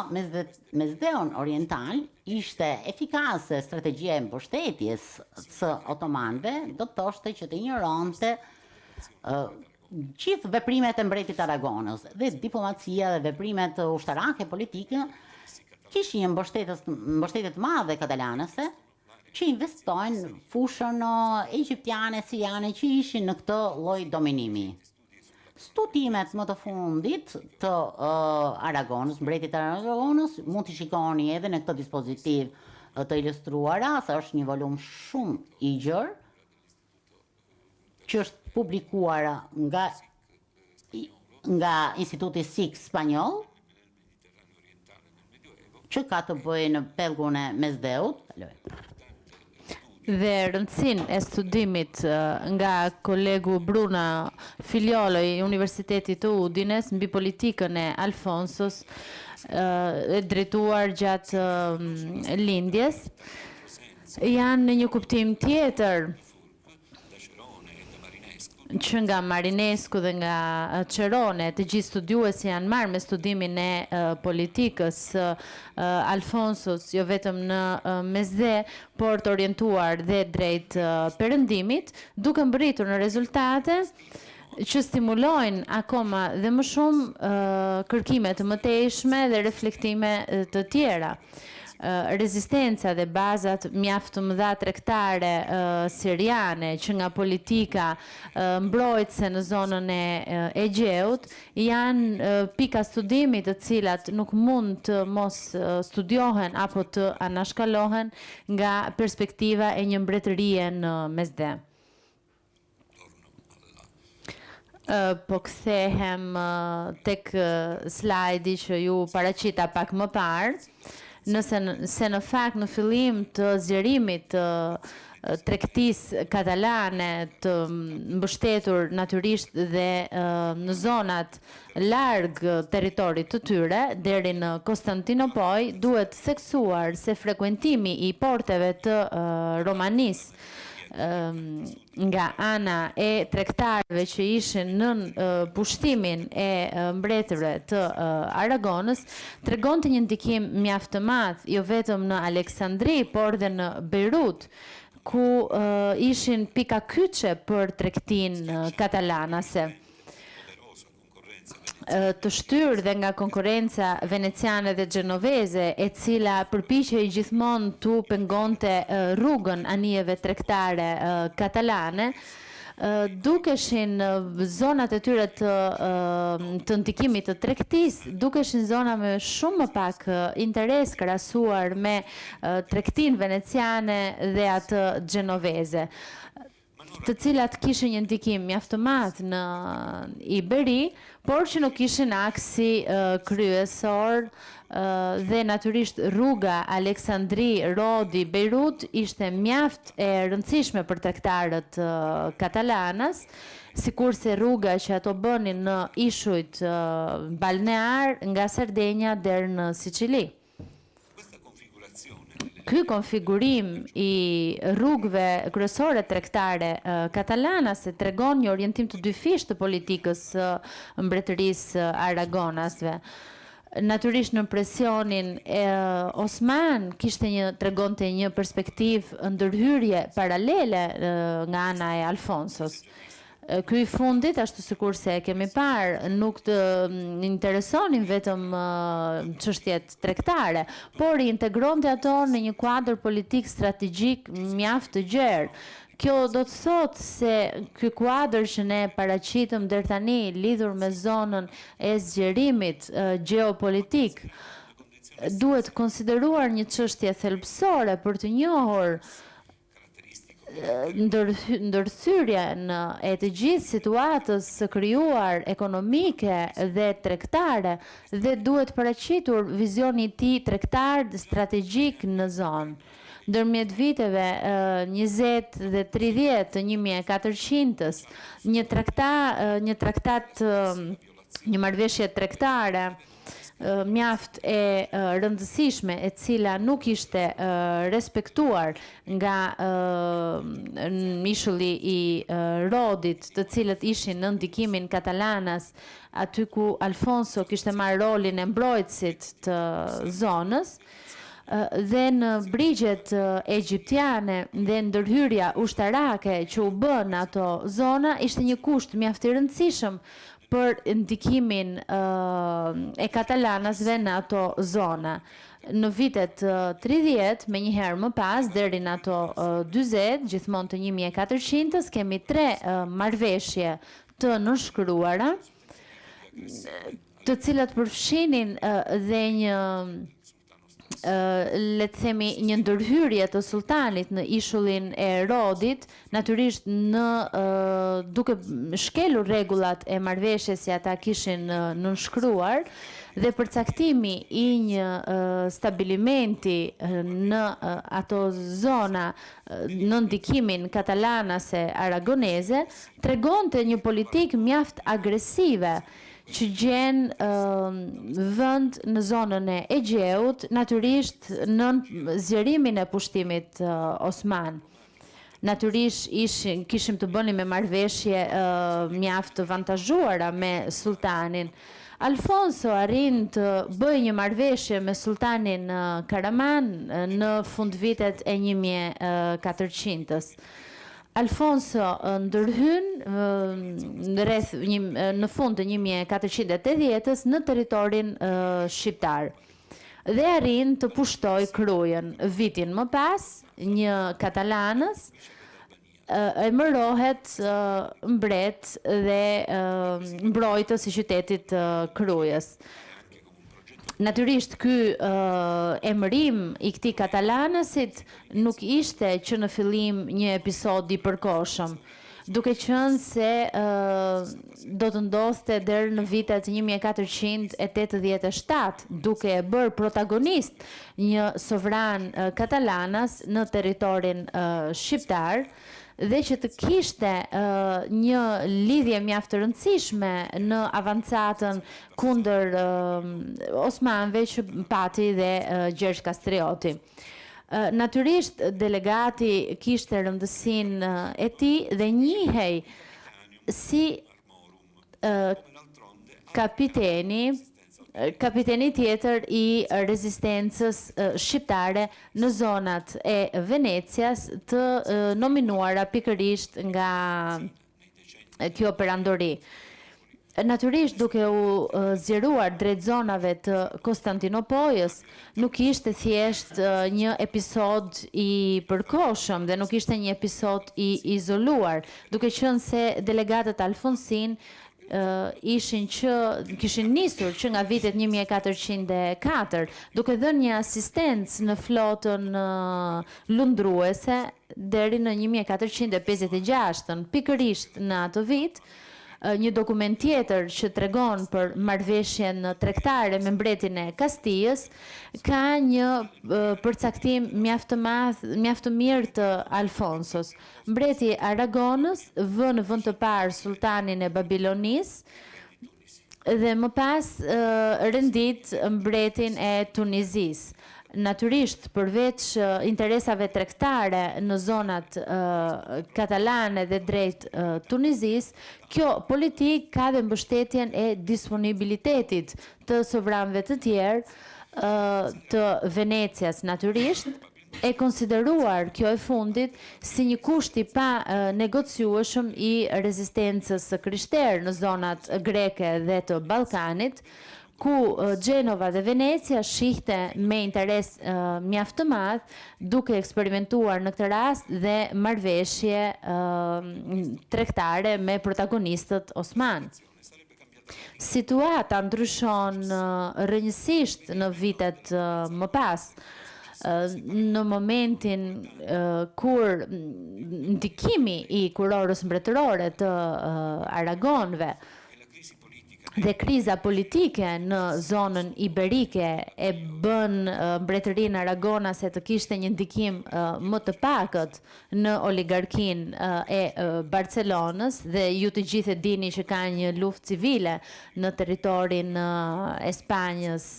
Mesdheun oriental ishte efikase strategjia e mbështetjes së otomanëve, do të thoshte që të injoronte gjithë veprimet e mbretit Aragonës dhe diplomacia dhe veprimet ushtarake politike kishin një mbështetje të madhe katalanëse që investojnë fushën egjiptiane, siriane që ishin në këtë lloj dominimi. Studimet më të fundit të Aragonës, mbretit Aragonës, mund t'i shikoni edhe në këtë dispozitiv të ilustruara, se është një volum shumë i gjerë, që është publikuar nga Instituti Six Spanjoll, që ka të bëjë në pellgun e Mesdheut. Dhe rëndësin e studimit nga kolegu Bruna Filiolo i Universitetit të Udines mbi politikën e Alfonsos e drejtuar gjatë lindjes janë në një kuptim tjetër që nga Marinescu dhe nga Cerone, të gjithë studiuesi janë marrë me studimin e politikës Alfonsos, jo vetëm në Mesdhe, por të orientuar dhe drejt perëndimit, duke mbërritur në rezultate që stimulojnë akoma dhe më shumë kërkime të mëtejshme dhe reflektime të tjera. Rezistenca dhe bazat mjaft të mëdha tregtare siriane që nga politika mbrojtëse në zonën e Egjeut janë pika studimit të cilat nuk mund të mos studiohen apo të anashkalohen nga perspektiva e një mbretërie në Mesdhe. Po kthehem tek slajdi që ju paraqita pak më parë. Se në fakt në fillim të zgjerimit të tregtisë katalane të mbështetur natyrisht dhe në zonat larg territorit të tyre deri në Konstantinopol, duhet theksuar se frekuentimi i porteve të Romanisë nga ana e tregtarëve që ishin në pushtimin e mbretërve të Aragonës tregonte një ndikim mjaft të madh jo vetëm në Aleksandri, por dhe në Beirut, ku ishin pika kyçe për tregtinë katalanase. Të shtyrë dhe nga konkurenca veneciane dhe gjenoveze, e cila përpiqej gjithmonë tu pengonte rrugën anijeve tregtare katalane, dukeshin zonat e tyre të ndikimit të tregtisë, dukeshin zona me shumë më pak interes krahasuar me tregtinë veneciane dhe atë gjenoveze. të cilat kishin një ndikim mjaft të madh në Iberi, por që nuk kishin aksi kryesor dhe natyrisht rruga Aleksandri, Rodi, Beirut ishte mjaft e rëndësishme për tregtarët katalanës, sikurse rruga që ato bënin në ishujt balnear nga Sardenja deri në Siçili. Ky konfigurim i rrugëve kryesore tregtare katalane tregon një orientim të dyfish të politikës së mbretërisë Aragonasve. Natyrisht në presionin Osman tregonte një perspektivë ndërhyrje paralele nga ana e Alfonsos. Ky i fundit, ashtu sikur se kemi parë, nuk të interesonin vetëm çështjet tregtare, por i integronte ato në një kuadër politik strategjik mjaft të gjerë. Kjo do të thotë se ky kuadër që ne paraqitëm deri tani lidhur me zonën e zgjerimit gjeopolitik duhet konsideruar një çështje thelbësore për të njohur ndërthyrjen e të gjithë situatës së krijuar ekonomike dhe tregtare dhe duhet paraqitur vizioni i tij tregtar strategjik në zonë. Ndërmjet viteve 20 dhe 30 të 1400-s, një marrëveshje tregtare mjaft e rëndësishme e cila nuk ishte respektuar nga mishulli i Rodit, të cilët ishin në ndikimin katalanas, aty ku Alfonso kishte marrë rolin e mbrojtësit të zonës, dhe në brigjet egjiptiane dhe ndërhyrja ushtarake që u bën ato zona ishte një kusht mjaft i rëndësishëm për ndikimin e katalanasve në ato zona. Në vitet 30, me njëherë më pas, deri në ato 40, gjithmonë të 1400-s, kemi 3 marrëveshje të nënshkruara, të cilat përfshinin dhe një le të themi një ndërhyrje të sultanit në ishullin e Rodit, natyrisht duke shkelur rregullat e marrëveshjes që ata kishin nënshkruar dhe përcaktimi i një stabilimenti në ato zona në ndikimin katalanase aragoneze tregonte një politikë mjaft agresive që gjen vend në zonën e Egjeut, natyrisht në zgjerimin e pushtimit Osman. Natyrisht kishim të bënim me marrëveshje mjaft të vantazhuara me sultanin. Alfonso arrin të bëjë një marrëveshje me sultanin Karaman në fund vitet e 1400-s. Alfonso ndërhyn në fund të 1480-s në territorin shqiptar dhe arrin të pushtoj Krujën. Vitin më pas, një katalanës emërohet mbret dhe mbrojtës i qytetit Krujës. Natyrisht ky emërim i këtij katalanësit nuk ishte që në fillim një episod i përkohshëm, duke qenë se do të ndodhte deri në vitet 1487, duke e bërë protagonist një sovran katalanas në territorin shqiptar, dhe që të kishte një lidhje mjaft të rëndësishme në avancatën kundër Osmanëve që pati dhe Gjergj Kastrioti. Natyrisht delegati kishte rëndësinë e tij dhe njihej si kapiteni tjetër i rezistencës shqiptare në zonat e Venecias të nominuara pikërisht nga kjo perandori. Natyrisht duke u zgjeruar drejt zonave të Konstantinopolës, nuk ishte thjesht një episod i përkohshëm dhe nuk ishte një episod i izoluar, duke qenë se delegatët alfonsin kishin nisur që nga vitet 1404, duke dhënë një asistencë në flotën lundruese deri në 1456, pikërisht në atë vit, një dokument tjetër që tregon për marrëveshjen tregtare me mbretin e Kastijës, ka një përcaktim mjaft të madh, mjaft të mirë të Alfonsos. Mbreti Aragonës vë në vend të parë sultanin e Babilonisë dhe më pas rendit mbretin e Tunizisë. Natyrisht, përveç interesave tregtare në zonat katalane dhe drejt Tunizis, kjo politik ka dhe mbështetjen e disponibilitetit të sovranëve të tjerë të Venecias natyrisht, e konsideruar kjo e fundit si një kusht i pa negociueshëm i rezistencës krishterë në zonat greke dhe të Ballkanit, ku Gjenova dhe Venecia shihte me interes mjaft të madh, duke eksperimentuar në këtë rast dhe marrëveshje tregtare me protagonistët osman. Situata ndryshon rrënjësisht në vitet më pas, në momentin kur ndikimi i kurorës mbretërore të Aragonëve dhe kriza politike në zonën iberike e bën mbretërinë aragonase të kishte një ndikim më të pakët në oligarkinë e Barcelonës dhe ju të gjithë e dini që ka një luftë civile në territorin e Spanjës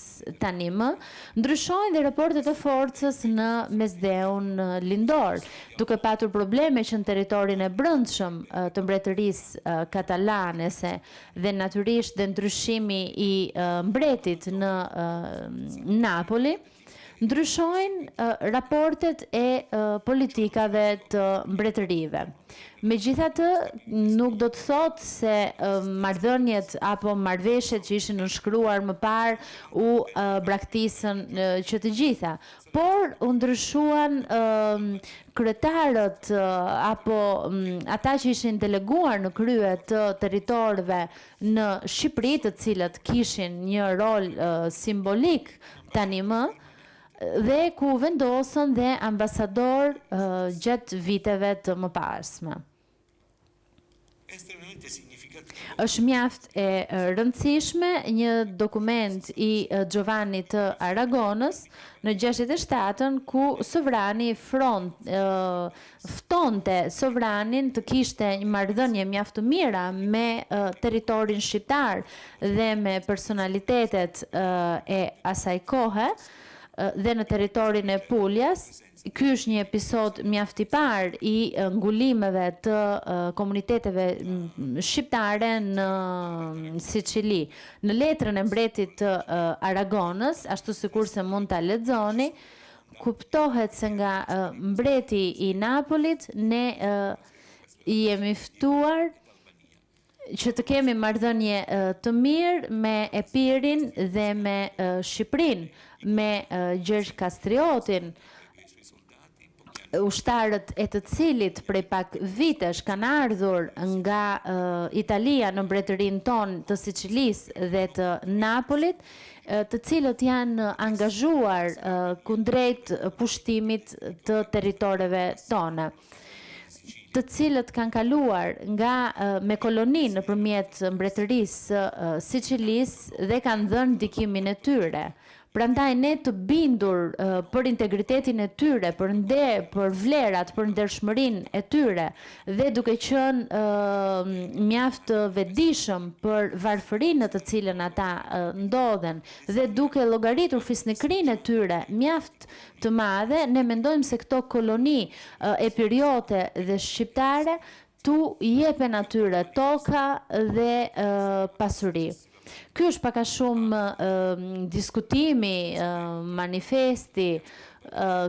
tani më, ndryshojnë dhe raportet e forcës në Mesdheun lindor, duke patur probleme që në territorin e brendshëm të mbretërisë katalanese dhe natyrisht dhe ndryshimi i mbretit në Napoli, ndryshojnë raportet e politikave të mbretërive. Megjithatë, nuk do të thotë se marrëdhëniet apo marrëveshjet që ishin nënshkruar më parë u braktisën që të gjitha, por u ndryshuan kryetarët apo ata që ishin deleguar në krye të territorëve në Shqipëri, të cilët kishin një rol simbolik tani më, dhe ku vendosën dhe ambasador gjatë viteve të mëparshme. Është mjaft e rëndësishme një dokument i Giovanni të Aragonës në 67-ën ku sovrani ftonte sovranin të kishte një marrëdhënie mjaft të mira me territorin shqiptar dhe me personalitetet e asaj kohe dhe në territorin e Puljas. Ky është një episod mjaft i parë i ngulimeve të komuniteteve shqiptare në Siçili. Në letrën e mbretit të Aragonës, ashtu sikurse mund ta lexoni, kuptohet se nga mbreti i Napolit ne jemi ftuar që të kemi marrëdhënie të mirë me Epirin dhe me Shqipërinë, me Gjergj Kastriotin, ushtarët e të cilit prej pak vitesh kanë ardhur nga Italia në mbretërinë tonë të Siçilisë dhe të Napolit, të cilët janë angazhuar kundrejt pushtimit të territoreve tona, të cilët kanë kaluar me koloni nëpërmjet mbretërisë Siçilisë dhe kanë dhënë ndikimin e tyre. Prandaj ne të bindur për integritetin e tyre, për vlerat, për ndershmërinë e tyre dhe duke qenë mjaft vetëdijshëm për varfërinë në të cilën ata ndodhen dhe duke llogaritur fisnikrinë e tyre mjaft të madhe, ne mendojmë se këto koloni epiriote dhe shqiptare tu jepen atyre toka dhe pasuri. Ky është pak a shumë diskutimi, manifesti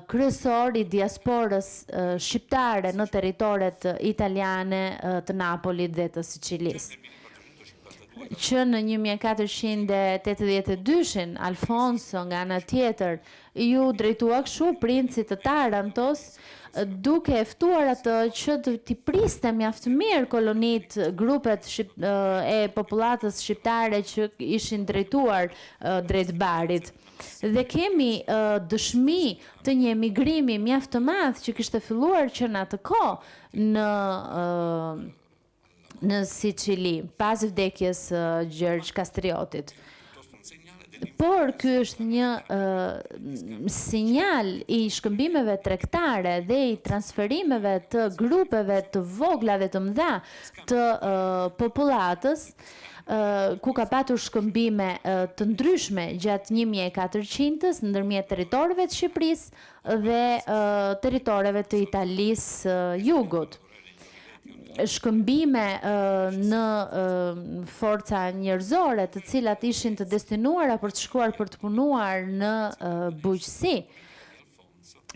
kryesor i diasporës shqiptare në territoret italiane të Napolit dhe të Siçilisë. që në 1482-shin Alfonso nga ana tjetër ju drejtua kështu princit të Tarantos, duke e ftuar atë që t'i priste mjaft mirë kolonit, grupet e popullatës shqiptare që ishin drejtuar drejt barit. Dhe kemi dëshmi të një emigrimi mjaft të madh që kishte filluar që në atë kohë në Sicili, pas vdekjes Gjergj Kastriotit. Por ky është një sinjal i shkëmbimeve tregtare dhe i transferimeve të grupeve të vogla dhe të mëdha të popullatës, ku ka patur shkëmbime të ndryshme gjatë 1400-s ndërmjet territoreve të Shqipërisë dhe territoreve të Italisë jugut. Shkëmbime në forca njerëzore, të cilat ishin të destinuara për të shkuar për të punuar në bujqësi.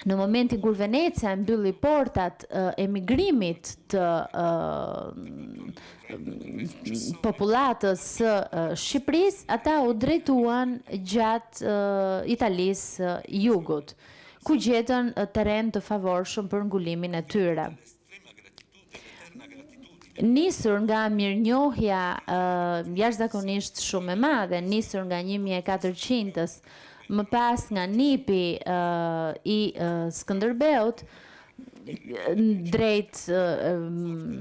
Në momentin kur Venecia mbylli portat emigrimit të popullatës së Shqipërisë, ata u drejtuan gjatë Italisë jugut, ku gjetën terren të favorshëm për ngulimin e tyre. Nisur nga mirënjohja jashtëzakonisht shumë e madhe, nisur nga 1400-s, më pas nga nipi i Skënderbeut drejt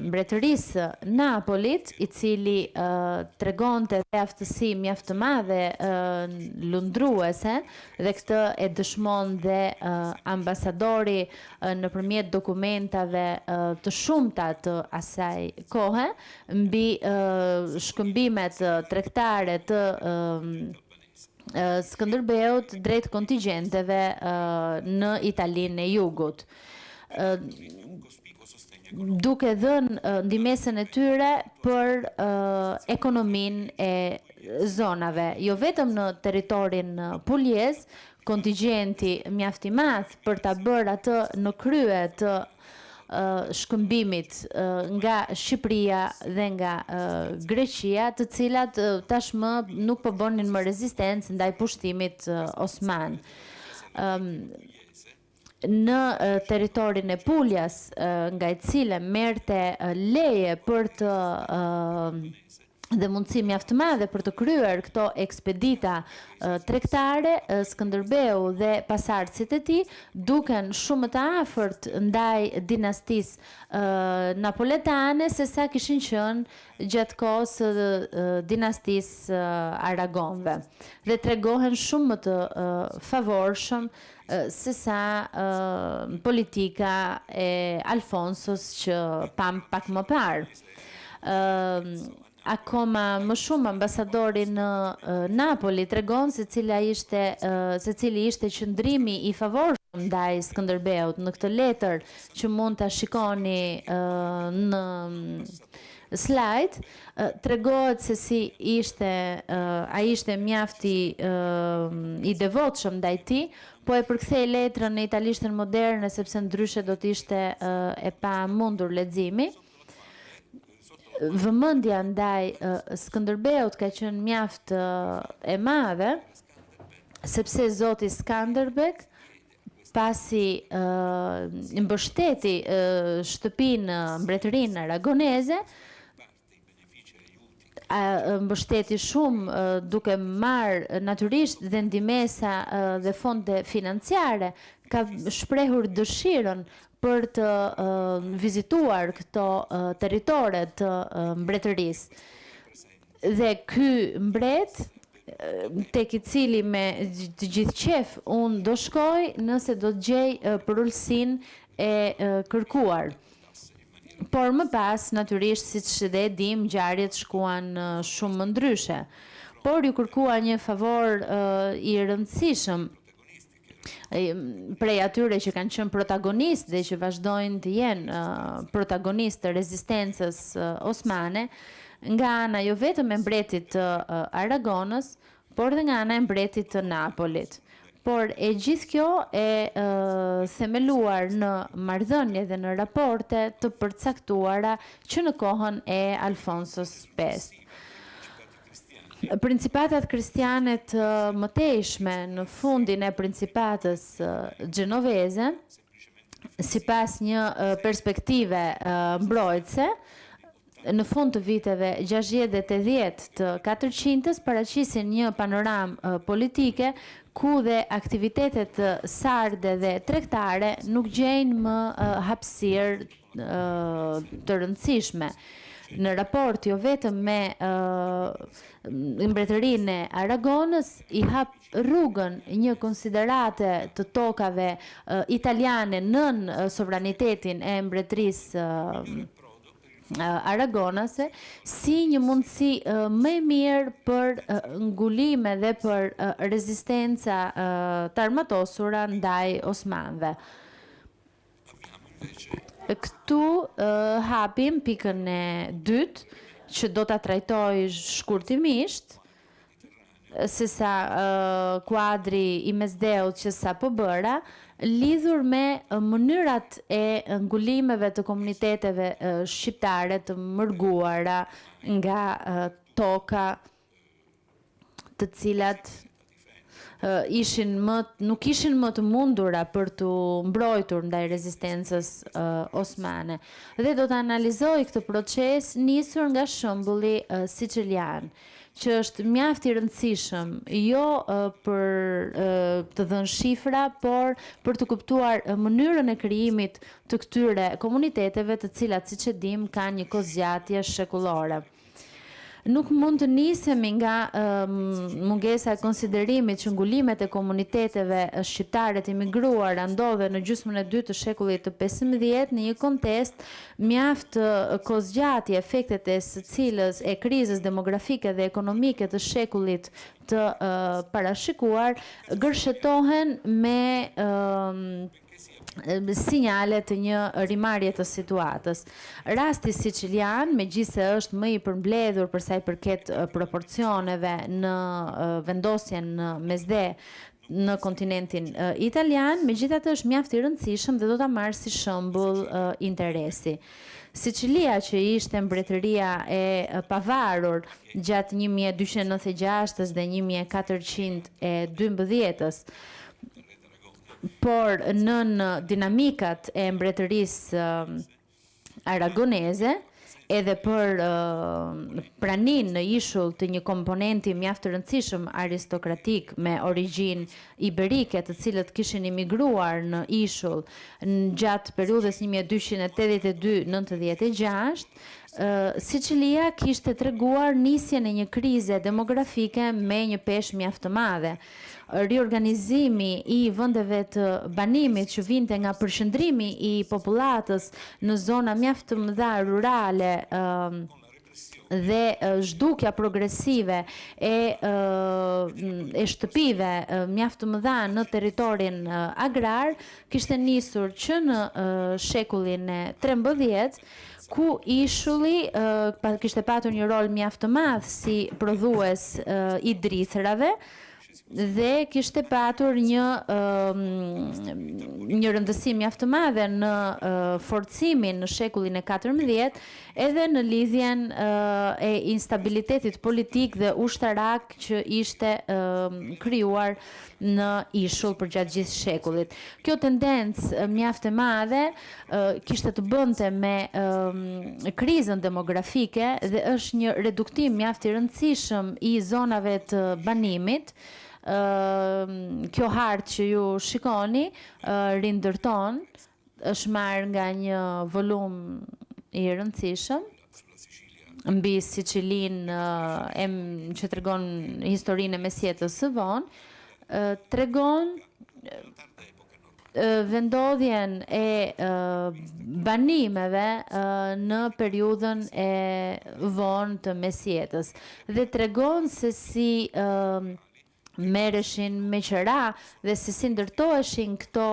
mbretërisë Napolit, i cili tregonte aftësi mjaft të madhe lundruese, dhe këtë e dëshmon dhe ambasadori nëpërmjet dokumentave të shumta të asaj kohe mbi shkëmbimet tregtare të Skënderbeut drejt kontingjenteve në Italinë e jugut, duke dhënë ndihmesën e tyre për ekonominë e zonave, jo vetëm në territorin puliez, kontingjenti mjaft i madh për ta bërë atë në krye të shkëmbimit nga Shqipëria dhe nga Greqia, të cilat tashmë nuk po bënin më rezistencë ndaj pushtimit osman. Në territorin e Puljas, nga i cilën merrte leje për të dhe mundësi mjaft të madhe për të kryer këto ekspedita tregtare, Skënderbeu dhe pasardhësit e tij duken shumë të afërt ndaj dinastisë napoletane se sa kishin qenë gjatë kohës së dinastisë Aragonëve, dhe tregohen shumë më të favorshëm se sa politika e Alfonsos që pam pak më parë. Akoma më shumë ambasadori në Napoli tregon se cili ishte qëndrimi i favorshëm ndaj Skënderbeut. Në këtë letër që mund ta shikoni në slide, tregohet se si ai ishte mjaft i devotshëm ndaj tij, po e përkthej letrën në italishtën moderne sepse ndryshe do të ishte e pamundur leximi. Vëmendja ndaj Skënderbeut ka qenë mjaft e madhe, sepse zoti Skënderbeu, pasi mbështeti shtëpinë mbretërinë aragoneze, mbështeti shumë duke marrë natyrisht dhe ndihmesa dhe fonde financiare, ka shprehur dëshirën për të vizituar këto territore të mbretërisë. Dhe ky mbret, tek i cili me të gjithë qef unë do shkoj nëse do të gjej përullësinë e kërkuar. Por më pas, natyrisht, siç dhe e dim, ngjarjet shkuan shumë më ndryshe. Por ju kërkua një favor i rëndësishëm prej atyre që kanë qenë protagonistë dhe që vazhdojnë të jenë protagonistë të rezistencës osmane, nga ana jo vetëm e mbretit të Aragonës, por dhe nga ana e mbretit të Napolit. Por e gjithë kjo e themeluar në marrëdhënie dhe në raporte të përcaktuara që në kohën e Alfonsos V. Principatat kristiane të mëtejshme në fundin e principatës gjenoveze, sipas një perspektive mbrojtëse, në fund të viteve 60 dhe 80 të 400-ës paraqisin një panoramë politike ku dhe aktivitetet sarde dhe tregtare nuk gjejnë më hapësirë të rëndësishme. Në raport jo vetëm me mbretërinë e Aragonës, i hap rrugën një konsiderate të tokave italiane nën sovranitetin e mbretërisë Aragonase si një mundësi më e mirë për ngulime dhe për rezistenca të armatosura ndaj osmanëve. Këtu hapim pikën e dytë, që do ta trajtoj shkurtimisht, sesa kuadri i Mesdheut që sapo bëra, lidhur me mënyrat e ngulimeve të komuniteteve shqiptare të mërguara nga toka, të cilat nuk ishin më të mundura për të mbrojtur ndaj rezistencës osmane. Dhe do të analizoj këtë proces nisur nga shembulli sicilian, që është mjaft i rëndësishëm jo për të dhënë shifra, por për të kuptuar mënyrën e krijimit të këtyre komuniteteve, të cilat, siç e dim, kanë një kozgjatje shekullore. Nuk mund të nisemi nga mungesa e konsiderimit që ngulimet e komuniteteve shqiptare të imigruara ndodhen në gjysmën e dytë të shekullit të 15 në një kontest mjaft kozgjatje, efektet e së cilës e krizës demografike dhe ekonomike të shekullit të parashikuar gërshetohen me sinjale të një rrimarrje të situatës. Rasti sicilian, megjithëse është më i përmbledhur për sa i përket proporcioneve në vendosjen në Mesdhe në kontinentin italian, megjithatë është mjaft i rëndësishëm dhe do ta marr si shembull interesi. Sicilia, që ishte mbretëria e pavarur gjatë 1296 dhe 1412-ës, por nën dinamikat e mbretërisë aragoneze, edhe për pranin në ishull të një komponenti mjaft të rëndësishëm aristokratik me origjinë iberike, të cilët kishin imigruar në ishull gjatë periudhës 1282-96, Sicilia kishte treguar nisjen e një krize demografike me një peshë mjaft të madhe. Riorganizimi i vendeve të banimit që vinte nga përshëndrimi i popullatës në zona mjaft të mëdha rurale dhe zhdukja progresive e shtëpive mjaft të mëdha në territorin agrar kishte nisur që në shekullin e 13, ku ishulli kishte patur një rol mjaft të madh si prodhues i drithrave dhe kishte patur një rëndësi mjaft të madhe në forcimin në shekullin e 14 edhe në lidhjen e instabilitetit politik dhe ushtarak që ishte krijuar në ishull për gjatë gjithë shekullit. Kjo tendencë mjaft e madhe kishte të bënte me krizën demografike dhe është një reduktim mjaft i rëndësishëm i zonave të banimit. Kjo hartë që ju shikoni rindërton, është marrë nga një volum i rëndësishëm mbi Sicilinë që tregon historinë e mesjetës së vonë, tregon vendodhjen e banimeve në periudhën e vonë të mesjetës dhe tregon se si merreshin me qëra dhe se si ndërtoheshin këto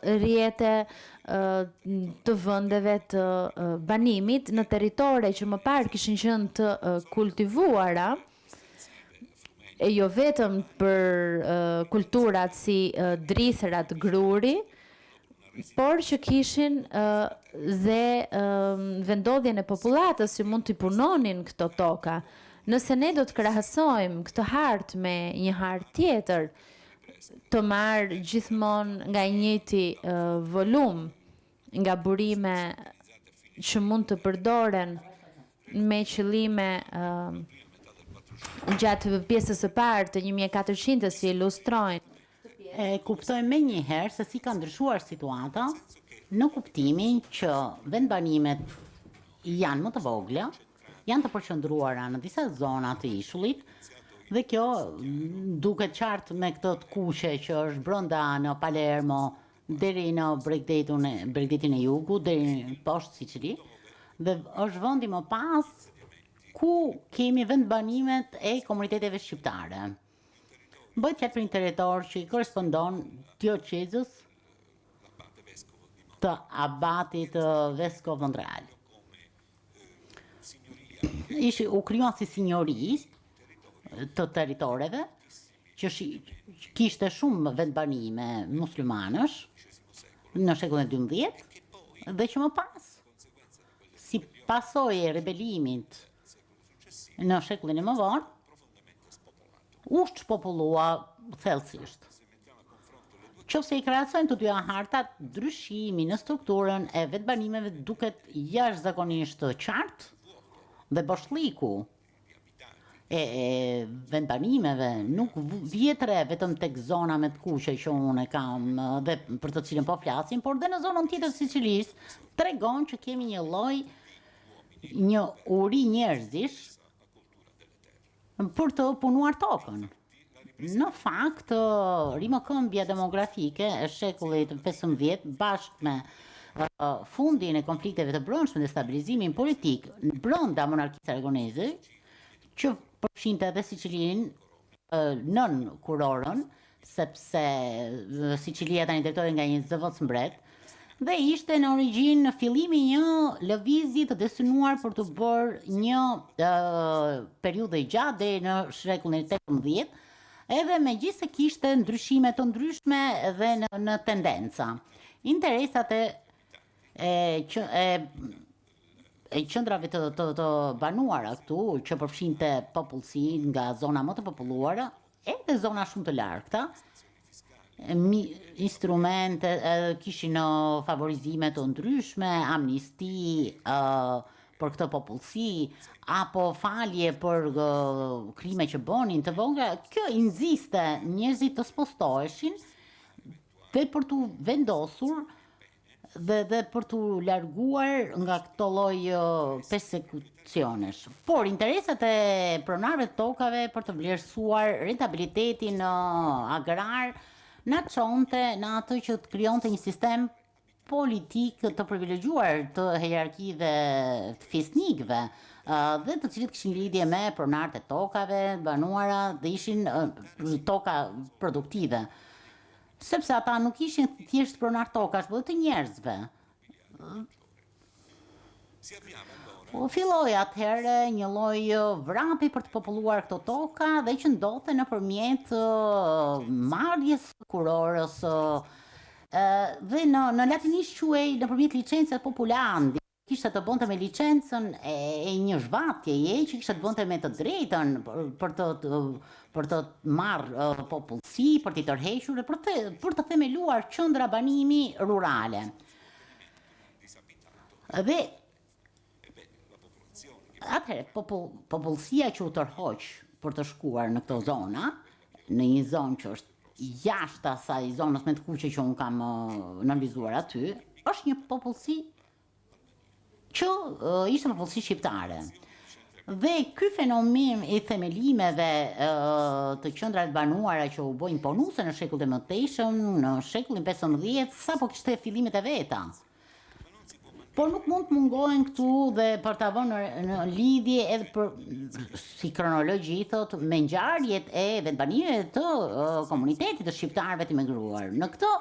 rrjete të vendeve të banimit në territore që më parë kishin qenë të kultivuara, e jo vetëm për kulturat si drithërat gruri, por që kishin dhe vendodhjen e popullatës që mund t'i punonin këto toka. Nëse ne do të krahasojmë këtë hartë me një hartë tjetër, të marrë gjithmonë nga i njëjti volum, nga burime që mund të përdoren me qëllime gjatë pjesës së parë të 1400 si ilustrojnë. Kuptojmë me njëherë se si ka ndryshuar situata në kuptimin që vendbanimet janë më të vogla, janë të përqendruara në disa zona të ishullit, dhe kjo duket qartë me këtë të kuqe që është brenda në Palermo deri në Bregdetin e Jugut, deri poshtë Sicili, dhe është vendi më pas ku kemi vendbanimet e komuniteteve shqiptare. Bëhet fjalë për një territor që i korrespondon dioqezës të abatit Vescov Mondreal. U krijua si sinjori të territoreve që kishte shumë vendbanime muslimanësh në shekullin e 12 dhe që më pas, si pasojë e rebelimit në shekullin e më vonë, u shpopullua thellësisht. Qofse i krahasojmë të dyja hartat, ndryshimi në strukturën e vendbanimeve duket jashtëzakonisht të qartë dhe boshllliku e vendbanimeve nuk vjet re vetëm tek zona me të kuqe që unë kam dhe për të cilën po flasim, por dhe në zonën tjetër të Sicilisë tregon që kemi një uri njerëzish për të punuar tokën. Në fakt, rimëkëmbja demografike e shekullit 15 bashkë me fundin e konflikteve të brendshme dhe stabilizimin politik brenda monarkisë aragoneze, që përfshinte edhe Sicilinë nën Kurorën, sepse Sicilia tani drejtohet nga një zëvendës mbret, dhe ishte në origjinë në fillimi një lëvizje të destinuar për të bërë një periudhë gjatë deri në shekullin 18, edhe megjithëse kishte ndryshime të ndryshme edhe në tendenca. Interesat e qendrave të banuara këtu, që përfshinte popullsi nga zona më të populluara, edhe zona shumë të largëta, instrumente kishin favorizime të ndryshme, amnisti për këtë popullsi, apo falje për krime që bënin të vogla. Kjo i nxiste njerëzit të spostoheshin dhe për t'u vendosur dhe për t'u larguar nga këto lloj persekucionesh. Por interesat e pronarëve të tokave për të vlerësuar rentabilitetin agrar na çonte në atë që të krijonte një sistem politik të privilegjuar të hierarkive të fisnikëve, dhe të cilët kishin lidhje me pronarët e tokave banuara dhe ishin toka produktive. Sepse ata nuk ishin thjesht pronar tokash, por të njerëzve. Filloi atëherë një lloj vrapi për të populluar këto toka dhe që ndodhte nëpërmjet marrjes Kurorës dhe në latinisht quhej nëpërmjet licencës populandi. Kishte të bënte me licencën e një zhvatjeje që kishte të bënte me të drejtën për të marrë popullsi, për t'i tërhequr dhe për të themeluar qendra banimi rurale. Dhe atëherë popullsia që u tërhoq për të shkuar në këto zona, në një zonë që është jashtë asaj zonës me të kuqe që unë kam analizuar aty, është një popullsi që ishte popullsi shqiptare. Dhe ky fenomen i themelimeve të qendrave banuara që u bë imponuese në shekullin e mëtejshëm, në shekullin 15, sapo kishte fillimet e veta. Por nuk mund të mungohen këtu dhe për ta vënë në lidhje edhe si kronologji thot me ngjarjet e vendbanimeve të komunitetit të shqiptarëve të emigruar. Në këtë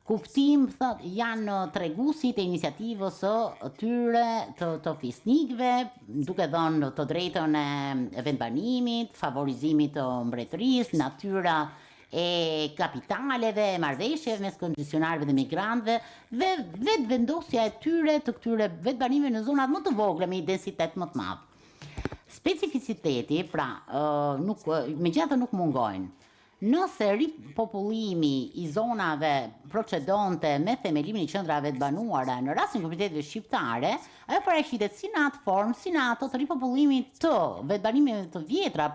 kuptim thot janë treguesit e iniciativës së tyre të fisnikëve, duke dhënë të drejtën e vendbanimit, favorizimit të mbretërisë, natyra e kapitaleve, marrëveshjeve mes koncesionarëve dhe migrantëve, dhe vetë vendosja e tyre të këtyre vendbanimeve në zonat më të vogla me një densitet më të madh. Specificiteti, pra, megjithatë nuk mungojnë. Nëse ripopullimi I zonave procedonte me themelimin I qendrave të banuara në rastin e komuniteteve shqiptare, ajo paraqitet si në atë formë, si në ato të ripopullimit të vetbanimeve të vjetra,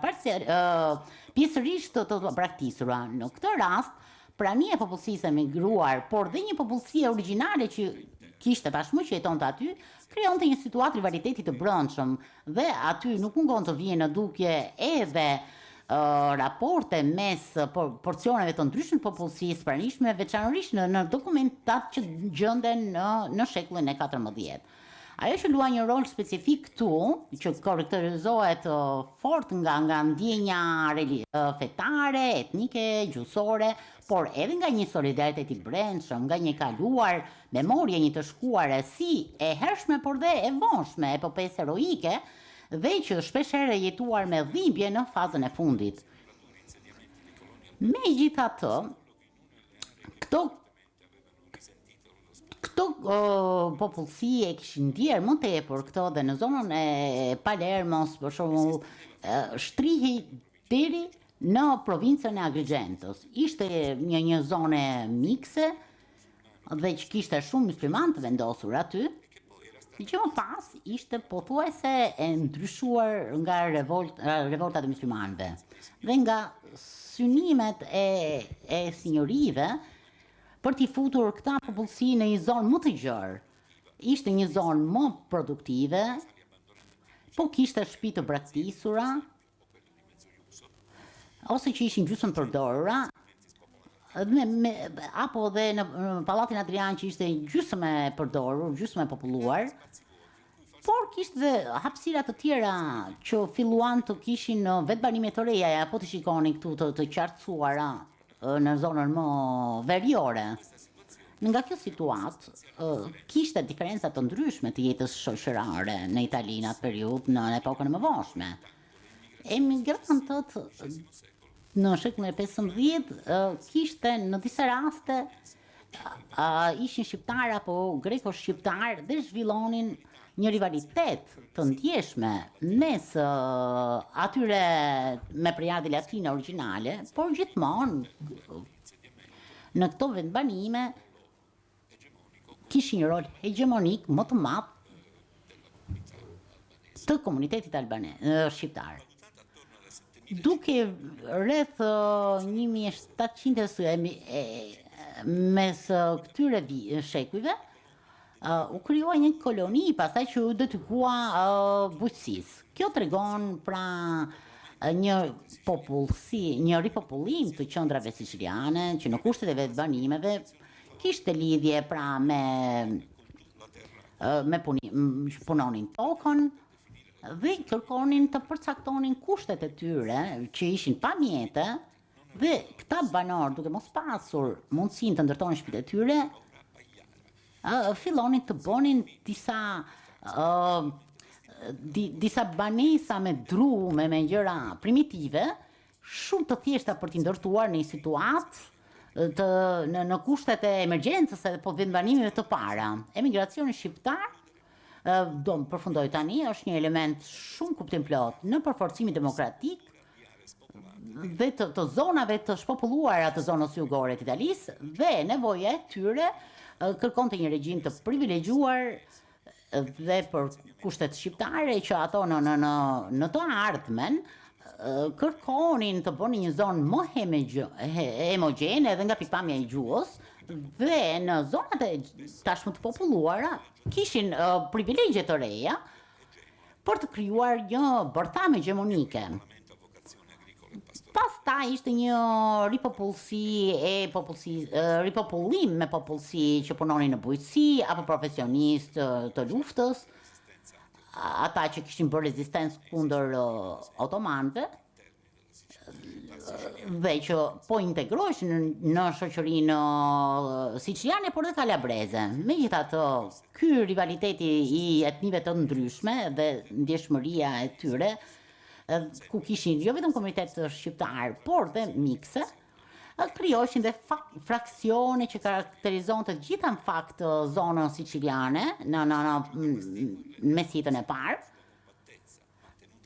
pjesërisht të braktisura. Në këtë rast, prania e popullsisë e migruar, por dhe një popullsi origjinale që kishte tashmë që jetonte aty, krijonte një situatë rivaliteti të brendshëm dhe aty nuk mungon të vijë në dukje edhe raporte mes porcioneve të ndryshme të popullsisë pranishme, veçanërisht në dokumentat që gjenden në shekullin e 14. Ajo që luaj një rol specifik këtu, që karakterizohet fort nga ndjenja fetare, etnike, gjuhësore, por edhe nga një solidaritet I brendshëm, nga një kaluar, memorie një të shkuare si e hershme, por dhe e vonshme, epopesë heroike, dhe që shpeshherë jetuar me dhimbje në fazën e fundit. Megjithatë, këto popullsi e kishin ndier më tepër këto dhe në zonën e Palermos, për shembull, shtrihej deri në provincën e Agrigentës. Ishte një zonë mikse dhe që kishte shumë musliman të vendosur aty, që më pas ishte pothuajse e ndryshuar nga revoltat e muslimanëve dhe nga synimet e sinjorive për t'i futur këta popullsi në një zonë më të gjerë. Ishte një zonë më produktive, po kishte shtëpi të braktisura, ose që ishin gjysmë përdorura, apo dhe në Pallatin Adrian që ishte gjysmë e përdorur, gjysmë e populluar, por kishte dhe hapësira të tjera që filluan të kishin vetbanime të reja, apo të shikoni këtu të qartësuara në zonën më veriore. Nga kjo situatë, kishte diferenca të ndryshme të jetës shoqërore në Itali në atë periudhë, në epokën e mëvonshme. Emigrantët në shekullin e 15 kishte në disa raste ishin shqiptar apo greko-shqiptar dhe zhvillonin një rivalitet të ndjeshme mes atyre me prejardhje latine origjinale, por gjithmonë në këto vendbanime kishin një rol hegemonik më të madh të komunitetit shqiptar. Duke rreth 1700 mes këtyre shekujve, u krijua një koloni pastaj që u dedikua bujqësisë. Kjo tregon pra një ripopullim të qendrave siciliane që në kushtet e vetbanimeve kishte lidhje pra me punonin tokën dhe kërkonin të përcaktonin kushtet e tyre që ishin pamjete dhe këta banorë duke mos pasur mundësinë të ndërtonin shtëpitë e tyre, fillonin të bënin disa banesa me dru, me gjëra primitive, shumë të thjeshta për t'i ndërtuar në një situatë në kushtet e emergjencës edhe po vendbanimeve të para. Emigracioni shqiptar, do më përfundoj tani, është një element shumë kuptim plot në përforcimin demokratik dhe të zonave të shpopulluara të zonës jugore të Italisë dhe nevoja e tyre kërkonte një regjim të privilegjuar dhe për kushtet shqiptare që ato në të ardhmen kërkonin të bënin një zonë më homogjene edhe nga pikpamja e gjuhës dhe në zonat e tashmë të populluara kishin privilegje të reja për të krijuar një bërthame hegemonike. Pastaj ishte një ripopullim me popullsi që punonin në bujqësi apo profesionistë të luftës, ata që kishin bërë rezistencë kundër otomanëve dhe që po integroheshin në shoqërinë siciliane por dhe kalabreze. Megjithatë, ky rivaliteti I etnive të ndryshme dhe ndjeshmëria e tyre, ku kishin jo vetëm komunitet shqiptar, por dhe mikse, krijoheshin dhe fraksione që karakterizonte të gjitha në fakt zonën siciliane në mesjetën e parë.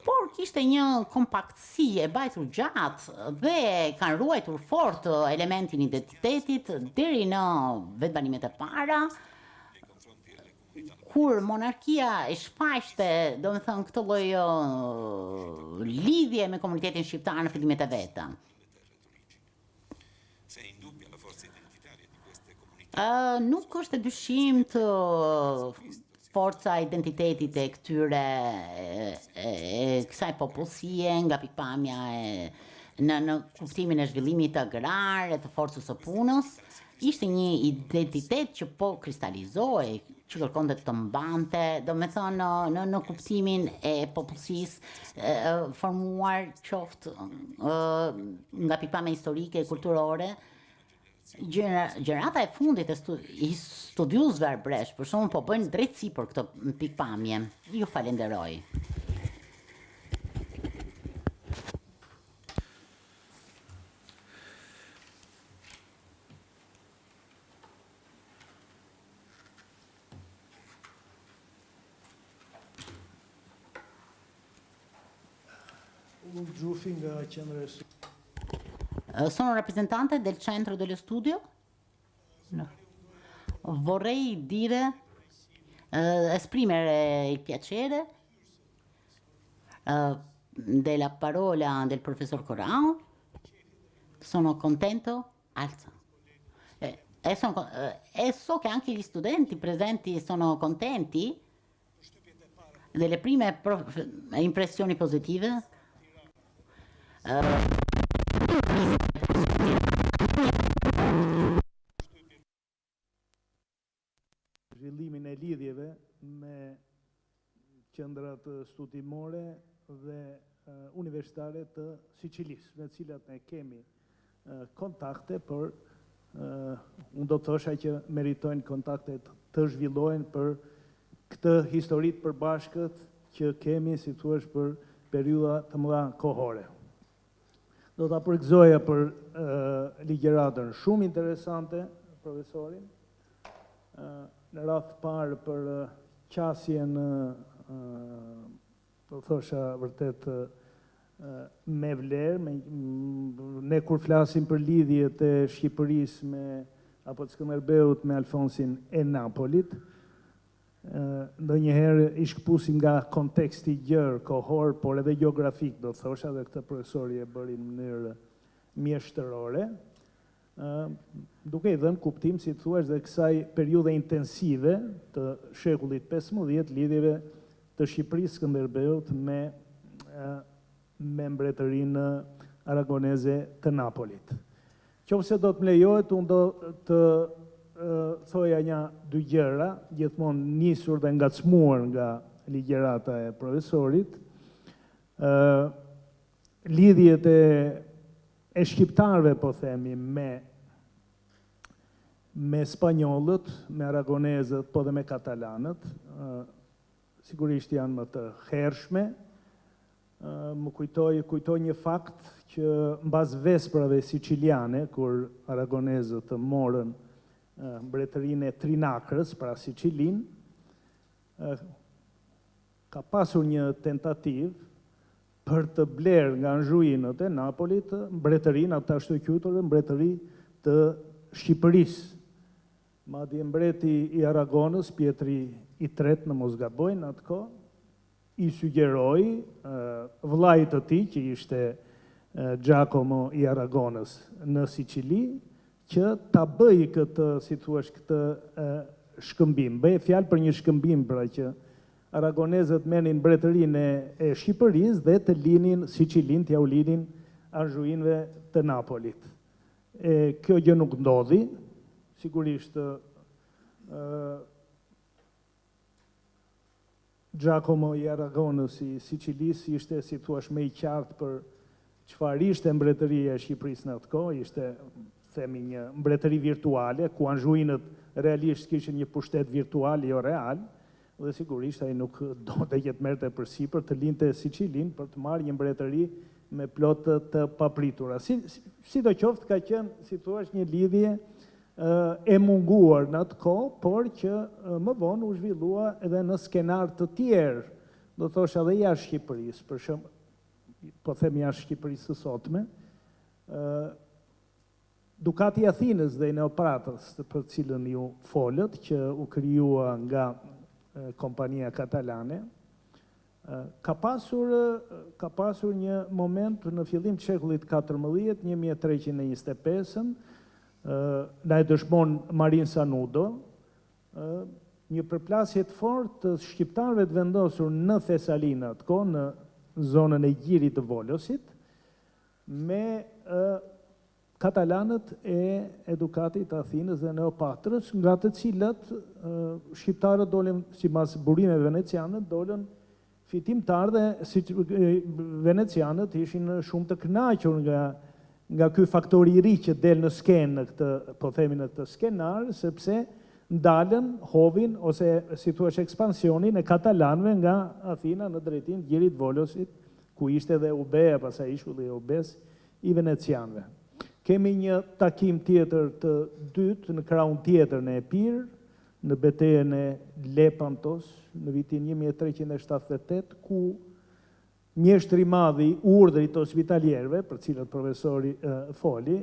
por kishte një kompaktësi e bajtur gjatë dhe kanë ruajtur fort elementin e identitetit deri në vetbanimet e para, kur monarkia e shfaqte, domethënë këtë lloj lidhje me komunitetin shqiptar në fillimet e veta. Nuk është e dyshim të forca identitetit e këtyre kësaj popullsie nga pikpamja në kuptimin e zhvillimit agrar e të forcës së punës, ishte një identitet që po kristalizohej, që kërkonte të mbante, domethënë në kuptimin e popullsisë formuar qoftë nga pikpamja historike e kulturore. Gjërata e fundit i studiusve arbëresh, për shembull, po bëjnë drejtësi për këtë pikpamje. Ju falenderoj. Sono rappresentante del centro dello studio. No. Vorrei esprimere il piacere della parola del professor Corrao. Sono contento. E so che anche gli studenti presenti sono contenti delle prime impressioni positive. Zhvillimin e lidhjeve me qendrat studimore dhe universitare të Sicilisë, me cilat ne kemi kontakte, por unë do të thosha që meritojnë kontaktet të zhvillohen për këtë historitë përbashkët që kemi, si thuaç, për periudha të mëdha kohore. Do ta përgëzoja për ligjëratën shumë interesante, profesorin, në radhë parë për qasjen, do thosha vërtet me vlerë, ne kur flasim për lidhjet e Shqipërisë me apo të Skënderbeut me Alfonsin e Napolit, ndonjëherë i shkëpusim nga konteksti gjerë kohor, por edhe geografik, do thosha, dhe këtë profesori e bëri në mënyrë mjeshtërore, duke i dhënë kuptim, si thuaç, dhe kësaj periudhe intensive të shekullit 15, lidhjeve të Shqipërisë Skënderbeut me mbretërinë aragoneze të Napolit. Qofse do të më lejohet, unë do të thoja një dy gjëra, gjithmonë nisur dhe ngacmuar nga ligjërata e profesorit. Lidhjet e shqiptarëve, po themi, me spanjollët, me aragonezët, po dhe me katalanët, sigurisht janë më të hershme. Më kujtoj një fakt që mbas vesprave siciliane, kur aragonezët të morën mbretërinë e Trinakrës, pra Sicilinë, ka pasur një tentativë për të blerë nga anxhuinët e Napolit mbretërinë, ata ashtu quajtur mbretëri të Shqipërisë. Madje mbreti i Aragonës, Pietri i III, në mos gaboj në atë kohë, i sugjeroi vllait të tij, që ishte Giacomo i Aragonës në Sicili, që ta bëj këtë, si thuaç, këtë shkëmbim. Bëj fjalë për një shkëmbim, pra që aragonezët merrnin mbretërinë e Shqipërisë dhe të linin Sicilinë, t'ja u linin anxhuinëve të Napolit. Kjo gjë nuk ndodhi, sigurisht Giacomo i Aragonës i Sicilisë ishte, si thuaç, më i qartë për çfarë ishte mbretëria e Shqipërisë në atë kohë, ishte, themi, një mbretëri virtuale, ku anxhuinët realisht kishin një pushtet virtual, jo real, dhe sigurisht ai nuk do të jetë merrte përsipër të linte Sicilinë për të marrë një mbretëri me plot të papritura. Sidoqoftë ka qenë, si thuaç, një lidhje e munguar në atë kohë, por që më vonë u zhvillua edhe në skenar të tjerë do thosha edhe jashtë Shqipërisë, për shemb, po them jashtë Shqipërisë së sotme, Dukati i Athinës dhe i Neopratës, për cilën ju folët, që u krijua nga kompania katalane, ka pasur një moment në fillim të shekullit 14, 1325, na e dëshmon Marin Sanudo, një përplasje të fortë të shqiptarëve të vendosur në Thesalinë atko, në zonën e Gjirit të Volosit, me katalanët e Dukatit të Athinës dhe Neopatrës, nga të cilët shqiptarët dolën, sipas burimeve veneciane, dolën fitimtar dhe si venecianët ishin shumë të kënaqur nga ky faktor i ri që del në skenë në këtë, po themi në këtë skenar, sepse ndalën hovin ose si thuaç ekspansionin e katalanëve nga Athina në drejtim Gjirit Volosit, ku ishte dhe Ubea, pastaj ishulli i Ubes i venecianëve. Kemi një takim tjetër të dytë në krahun tjetër në Epir, në betejën e Lepantos në vitin 1378, ku mjeshtri i madh i urdhrit hospitalierëve, për cilët profesori foli,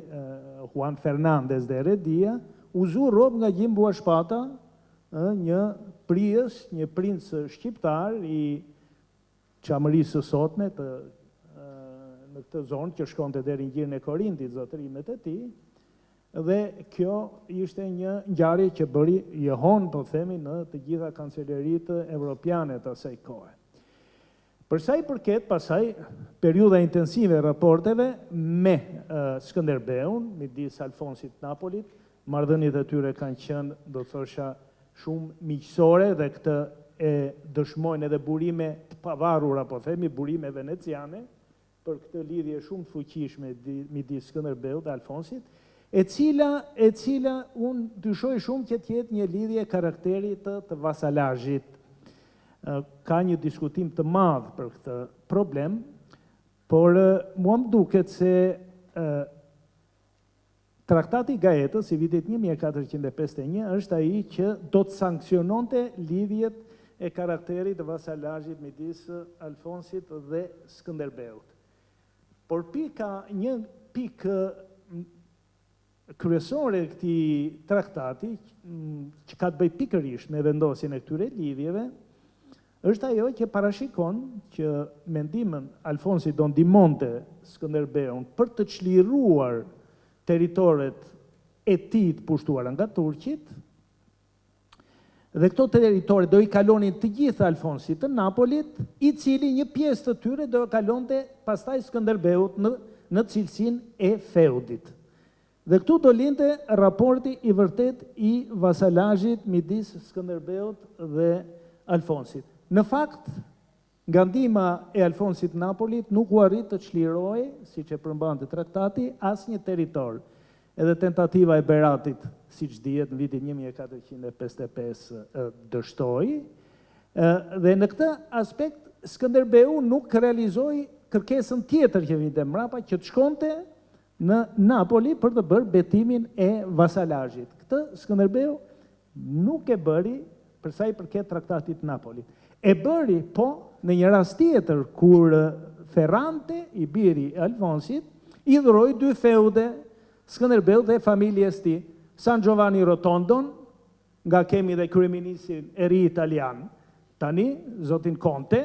Juan Fernandez de Heredia, u zu rob nga Gjimbu Shpata, një prijes, një princ shqiptar i çamërisë së sotme në këtë zonë që shkonte deri në Gjirin e Korintit, zotërimet e tij, dhe kjo ishte një ngjarje që bëri jehon, po themi, në të gjitha kanceleritë evropiane të asaj kohe. Për sa i përket pasaj periudha intensive e raporteve me Skënderbeun, midis Alfonsit Napolit, marrëdhëniet e tyre kanë qenë, do thosha, shumë miqësore dhe këtë e dëshmojnë edhe burime të pavarura, po themi, burime veneciane, për këtë lidhje shumë të fuqishme midis Skënderbeut dhe Alfonsit, e cila unë dyshoj shumë që të jetë një lidhje karakteri të vasalazhit. Ka një diskutim të madh për këtë problem, por mua më duket se Traktati i Gaetës i vitit 1451 është ai që do të sankciononte lidhjet e karakterit të vasalazhit midis Alfonsit dhe Skënderbeut. Por një pikë kryesore e këtij traktati, që ka të bëjë pikërisht me vendosjen e këtyre lidhjeve, është ajo që parashikon që me ndihmën Alfonsit do ndihmonte Skënderbeun për të çliruar territoret e tij të pushtuara nga turqit, dhe këto territore do i kalonin të gjitha Alfonsit të Napolit, i cili një pjesë të tyre do e kalonte pastaj Skënderbeut në cilësinë e feudit. Dhe këtu do linte raporti i vërtet i vasalazhit midis Skënderbeut dhe Alfonsit. Në fakt, nga ndihma e Alfonsit Napolit nuk u arrit të çlirohej, siç e përmbante traktati, asnjë territor. Edhe tentativa e Beratit, siç dihet, në vitin 1455 dështoi, dhe në këtë aspekt Skënderbeu nuk realizoi kërkesën tjetër që vinte mbrapa, që të shkonte në Napoli për të bërë betimin e vasalazhit. Këtë Skënderbeu nuk e bëri për sa i përket traktatit Napolit. E bëri, po, në një rast tjetër, kur Ferrante, i biri e Alfonsit, i dhuroi dy feude, Skënderbeut dhe familjes tij, San Giovanni Rotondon, nga kemi dhe kryeministin e ri italian, tani, zotin Conte,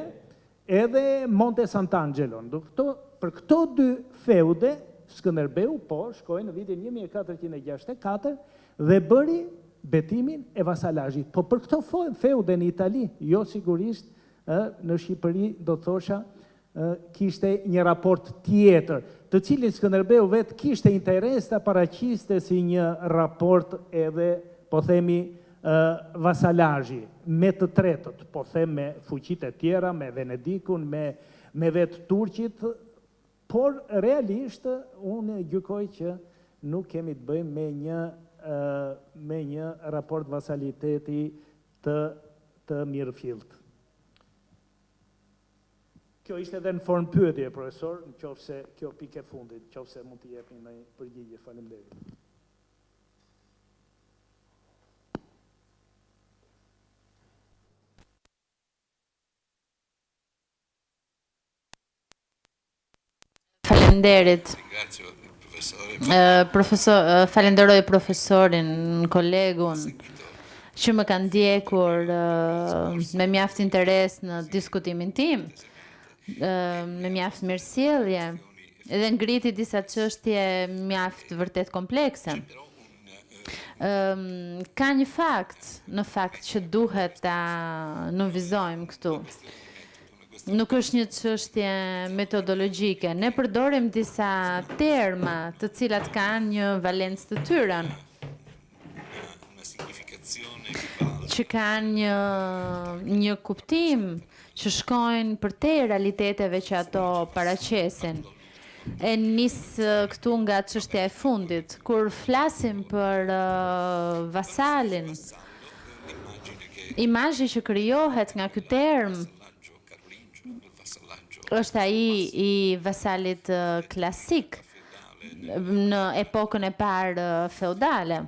edhe Monte Sant'Angelo. Për këto dy feude, Skënderbeu, po, shkoi në vitin 1464 dhe bëri betimin e vasalazhit. Po për këto feude në Itali, jo sigurisht në Shqipëri, do thosha, kishte një raport tjetër, të cilin Skënderbeu vetë kishte interes të paraqiste si një raport edhe, po themi, vasalazhi, me të tretët, po them me fuqitë e tjera, me Venedikun, me vetë Turqit, por realisht unë gjykoj që nuk kemi të bëjmë me një raport vasaliteti të mirëfillt. Kjo ishte edhe në formë pyetje, profesor, nëse kjo pikë e fundit, nëse mund t'i jepni një përgjigje. Faleminderit. Faleminderit. Falenderoj profesorin, kolegun, që më kanë ndjekur me mjaft interes në diskutimin tim, me mjaft mirësjellje, edhe ngriti disa çështje mjaft vërtet komplekse. Ka një fakt që duhet ta nënvizojmë këtu. Nuk është një çështje metodologjike. Ne përdorim disa terma të cilat kanë një valencë të tyre, që kanë një kuptim që shkojnë përtej realiteteve që ato paraqesin. E nis këtu nga çështja e fundit, kur flasim për vasalin, imazhi që krijohet nga ky term është ai i vasalit klasik në epokën e parë feudale.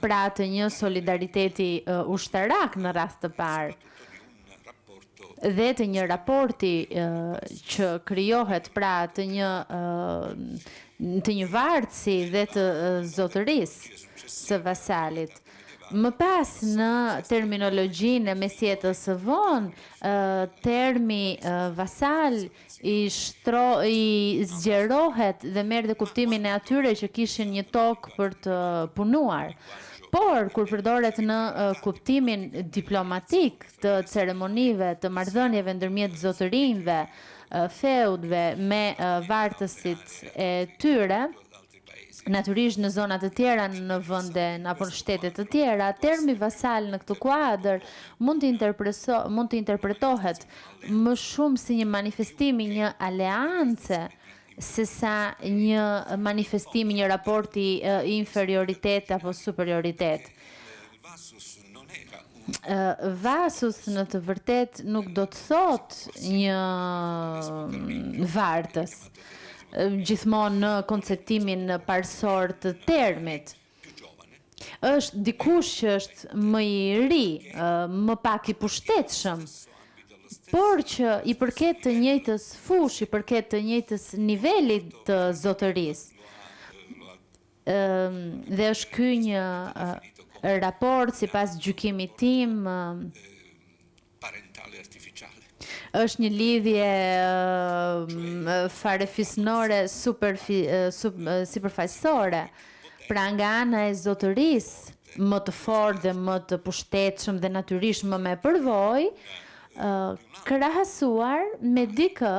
Pra të një solidariteti ushtarak në rast të parë dhe të një raporti që krijohet pra të një vartësi dhe të zotërisë së vasalit. Më pas në terminologjinë e mesjetës së vonë, termi vasal i zgjerohet dhe merr dhe kuptimin e atyre që kishin një tokë për të punuar. Por, kur përdoret në kuptimin diplomatik të ceremonive, të marrëdhënieve ndërmjet zotërinjve, feudve me vartësit e tyre, natyrisht në zonat të tjera në vende apo në shtete të tjera, termi vasal në këtë kuadër mund të interpretohet më shumë si një manifestim i një aleance, sesa një manifestim i një raporti inferioritet apo superioritet. Vasus në të vërtet nuk do të thot një vartës, gjithmonë në konceptimin parsor të termit. Është dikush që është më i ri, më pak i pushtetshëm, por që i përket të njëjtës fush, i përket të njëjtës nivelit të zotërisë. Dhe është ky një raport, sipas gjykimit tim, është një lidhje farefisnore sipërfaqësore, pra nga ana e zotërisë, më të fortë dhe më të pushtetshëm dhe natyrisht më me përvojë, krahasuar me dikë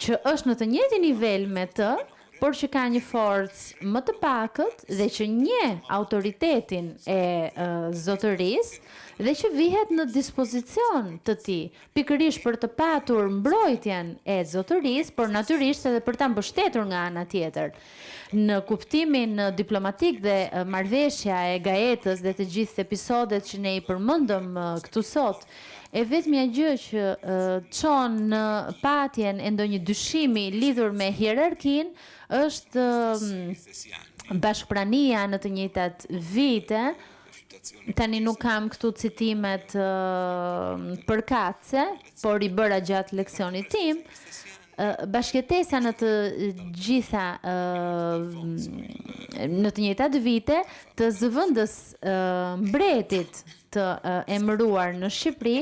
që është në të njëjtin nivel me të, por që ka një forcë më të pakët dhe që njeh autoritetin e zotërisë dhe që vihet në dispozicion të tij, pikërisht për të patur mbrojtjen e zotërisë, por natyrisht edhe për ta mbështetur nga ana tjetër. Në kuptimin diplomatik dhe marrëveshja e Gaetës dhe të gjithë episodet që ne i përmendëm këtu sot, e vetmja gjë që çon në patjen e ndonjë dyshimi lidhur me hierarkinë është bashkëprania në të njëjtat vite. Tani nuk kam këtu citimet përkatëse, por i bëra gjatë leksionit tim. Bashkëtesa në të gjitha në të njëjtat vite të zëvendës mbretit të emëruar në Shqipëri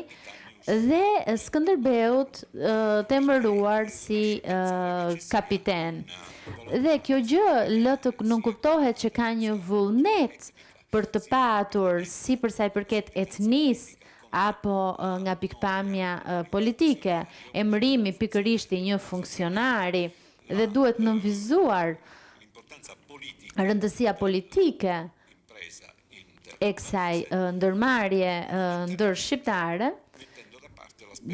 dhe Skënderbeut të emëruar si kapiten. Dhe kjo gjë lë të nënkuptohet që ka një vullnet për të patur si për sa i përket etnisë apo nga pikpamja politike, emërimi pikërisht i një funksionari dhe duhet nënvizuar rëndësia politike e kësaj ndërmarrje ndërshqiptare,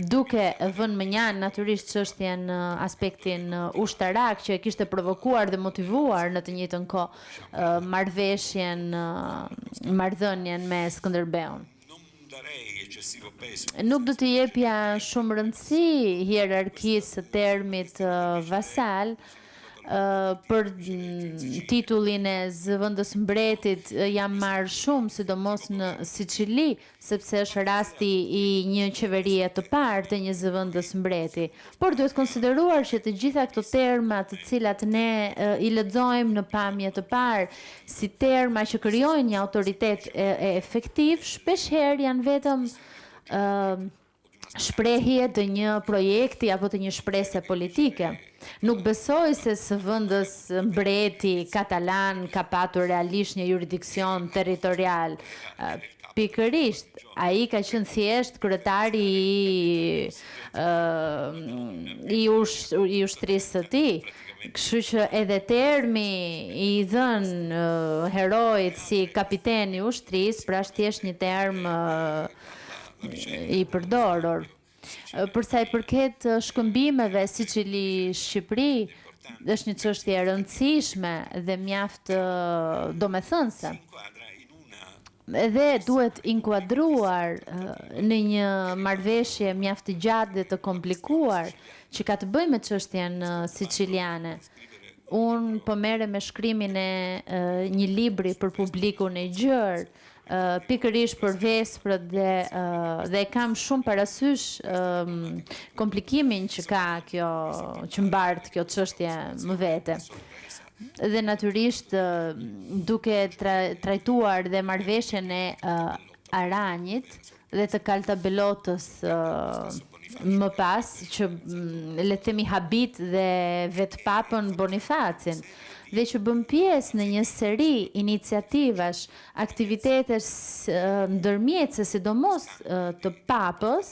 duke vënë më njanë natyrisht çështjen aspektin ushtarak që e kishte provokuar dhe motivuar në të njëjtën kohë marrëdhënien me Skënderbeun. Nuk do të jepja shumë rëndësi hierarkisë së termit vasal, për titullin e zëvendës mbretit jam marrë shumë, sidomos në Siçili, sepse është rasti i një qeverie të parë të një zëvendës mbreti. Por duhet konsideruar që të gjitha këto terma të cilat ne i lexojmë në pamje të parë si terma që krijojnë një autoritet efektiv, shpeshherë janë vetëm shprehje të një projekti apo të një shpresë politike. Nuk besoj se zëvendës mbreti katalan ka patur realisht një jurisdiksion territorial. Pikërisht, ai ka qenë thjesht kryetari i ushtrisë së tij. Kështu që edhe termi i dhënë heroit si kapiteni i ushtrisë, pra është thjesht një term i përdorur. Për sa i përket shkëmbimeve Siçili-Shqipëri, është një çështje e rëndësishme dhe mjaft domethënëse. Edhe duhet inkuadruar në një marrëveshje mjaft të gjatë dhe të komplikuar që ka të bëjë me çështjen siçiliane. Unë po merrem me shkrimin e një libri për publikun e gjerë, pikërisht për vesprët dhe kam shumë parasysh komplikimin që ka kjo, që mbart kjo çështje më vete. Dhe natyrisht duke trajtuar dhe marrëveshjen e Aranjit dhe të Kaltabelotës më pas, që le të themi habit dhe vetë papën Bonifacin, dhe që bën pjesë në një seri iniciativash, aktivitetesh ndërmjetëse, sidomos të papës,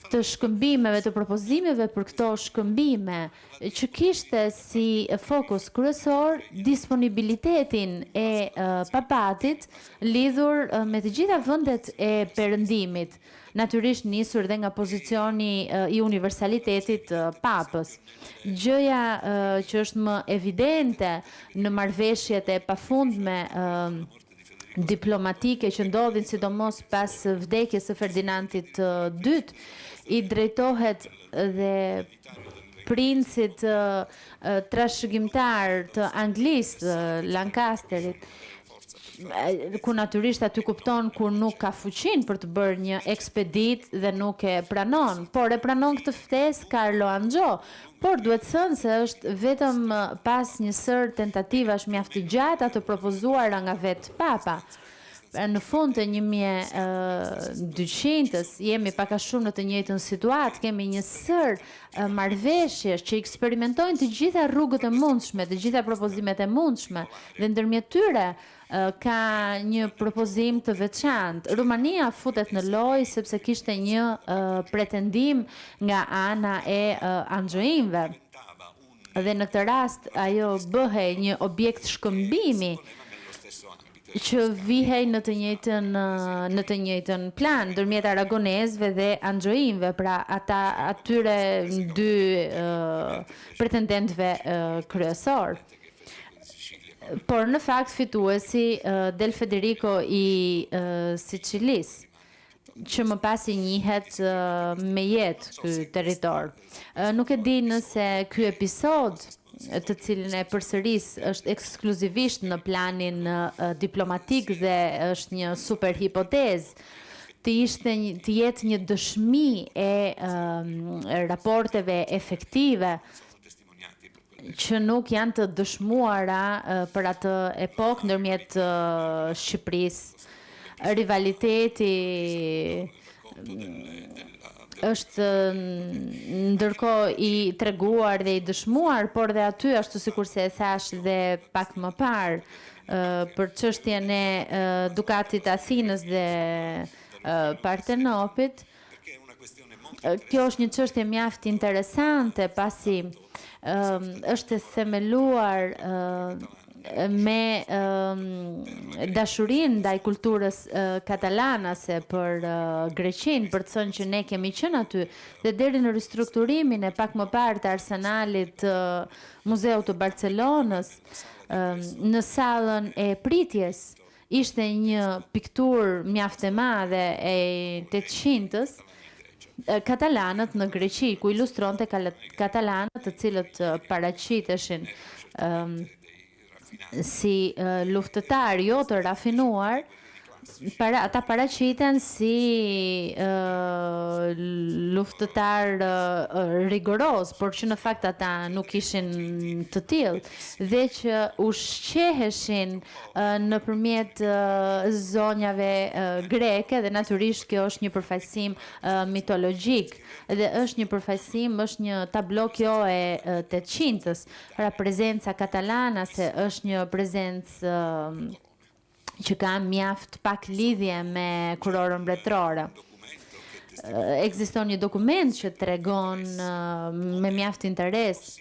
të shkëmbimeve, të propozimeve për këto shkëmbime, që kishte si fokus kryesor disponibilitetin e papatit lidhur me të gjitha vendet e perëndimit, natyrisht nisur dhe nga pozicioni i universalitetit papës. Gjëja që është më evidente në marrëveshjet e pafundme diplomatike që ndodhin sidomos pas vdekjes së Ferdinandit II, i drejtohet dhe princit trashëgimtar të Anglisë, Lancasterit, ku natyrisht aty kupton kur nuk ka fuqin për të bërë një ekspedit dhe nuk e pranon, por e pranon këtë ftesë Carlo Angio, por duhet thënë se është vetëm pas një sër tentativash mjaft të gjata të propozuara nga vetë Papa. Në fund të 1200-s jemi pak a shumë në të njëjtën situatë, kemi një sër marrëveshjesh që eksperimentojnë të gjitha rrugët e mundshme, të gjitha propozimet e mundshme, dhe ndërmjet tyre ka një propozim të veçantë. Rumania futet në lojë sepse kishte një pretendim nga ana e anxhoinëve. Dhe në këtë rast ajo bëhej një objekt shkëmbimi që vihej në të njëjtën plan ndërmjet aragonezëve dhe anxhoinëve, pra atyre dy pretendentëve kryesor. Por në fakt fituesi del Federico i Siçilisë, që më pas i njihet me jetë ky territor. Nuk e di nëse ky episod, të cilin e përsëris, është ekskluzivisht në planin diplomatik dhe është një super hipotezë, të jetë një dëshmi e raporteve efektive që nuk janë të dëshmuara për atë epokë ndërmjet Shqipërisë. Rivaliteti është ndërkohë i treguar dhe i dëshmuar, por dhe aty ashtu sikur se e thash dhe pak më parë për çështjen e Dukatit Athinës dhe Partenopit. Kjo është një çështje mjaft interesante, pasi është e themeluar me dashurinë ndaj kulturës katalanase për Greqinë, për të thënë që ne kemi qenë aty, dhe deri në ristrukturimin e pak më parë të arsenalit Muzeut të Barcelonës, në sallën e pritjes ishte një pikturë mjaft e madhe e 800-s, katalanët në Greqi, ku ilustronte katalanët të cilët paraqiteshin si luftëtar jo të rafinuar, ata paraqiten si luftëtar rigoros, por që në fakt ata nuk ishin të tillë dhe që ushqeheshin nëpërmjet zonjave greke dhe natyrisht kjo është një përfaqësim mitologjik dhe është një përfaqësim, është një tablo kjo e 800-ës, pra prezenca katalana se është një prezencë që ka mjaft pak lidhje me kurorën mbretërore. Ekziston një dokument që tregon me mjaft interes,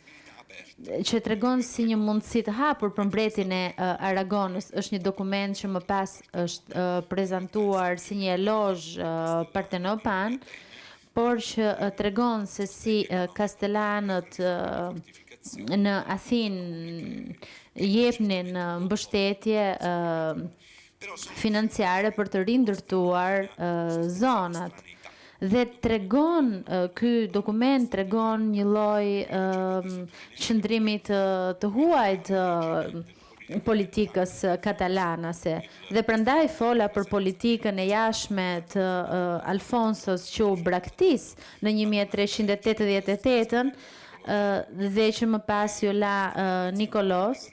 që tregon si një mundësi të hapur për mbretin e Aragonës. Është një dokument që më pas është prezantuar si një elozh partenopan, por që tregon se si kastelanët në Athinë jepnin mbështetje financiare për të rindërtuar zonat. Dhe tregon, ky dokument tregon një lloj qëndrimit të huajt politikës katalanase. Dhe prandaj fola për politikën e jashtme të Alfonsos që u braktis në 1388 dhe që më pas ju la Nikolos.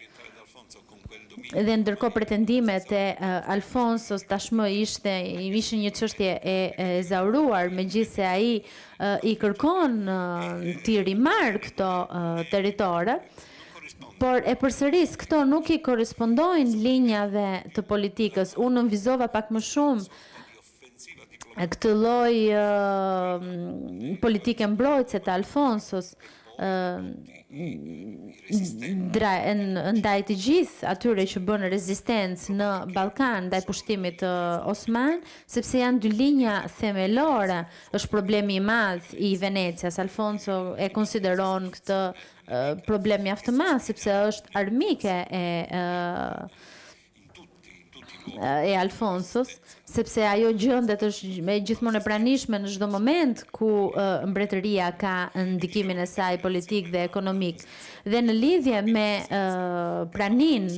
Dhe ndërkohë pretendimet e Alfonsos tashmë ishin një çështje e ezauruar, megjithse ai I kërkon t'i rimarrë këto territore, por e përsëris këto nuk I korrespondojnë linjave të politikës. Unë nënvizova pak më shumë këtë lloj politike mbrojtëse të Alfonsos, ndaj të gjithë atyre që bën rezistencë në Ballkan ndaj pushtimit osman, sepse janë dy linja themelore. Është problemi I madh I Venecias. Alfonso e konsideron këtë problem mjaft të madh sepse është armike e Alfonsos, sepse ajo gjendet është gjithmonë e pranishme në çdo moment ku mbretëria ka ndikimin e saj politik dhe ekonomik. Dhe në lidhje me praninë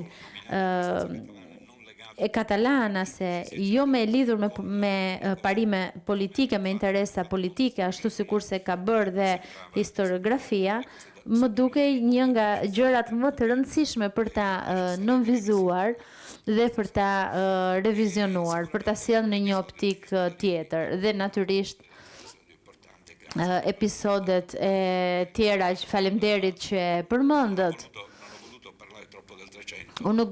e katalanase, jo me lidhur me parime politike, me interesa politike, ashtu sikurse ka bërë dhe historiografia, më duke një nga gjërat më të rëndësishme për ta nënvizuar dhe për ta revizionuar, për ta sjellë në një optik tjetër. Dhe natyrisht episodet e tjera, faleminderit që përmendët. Unë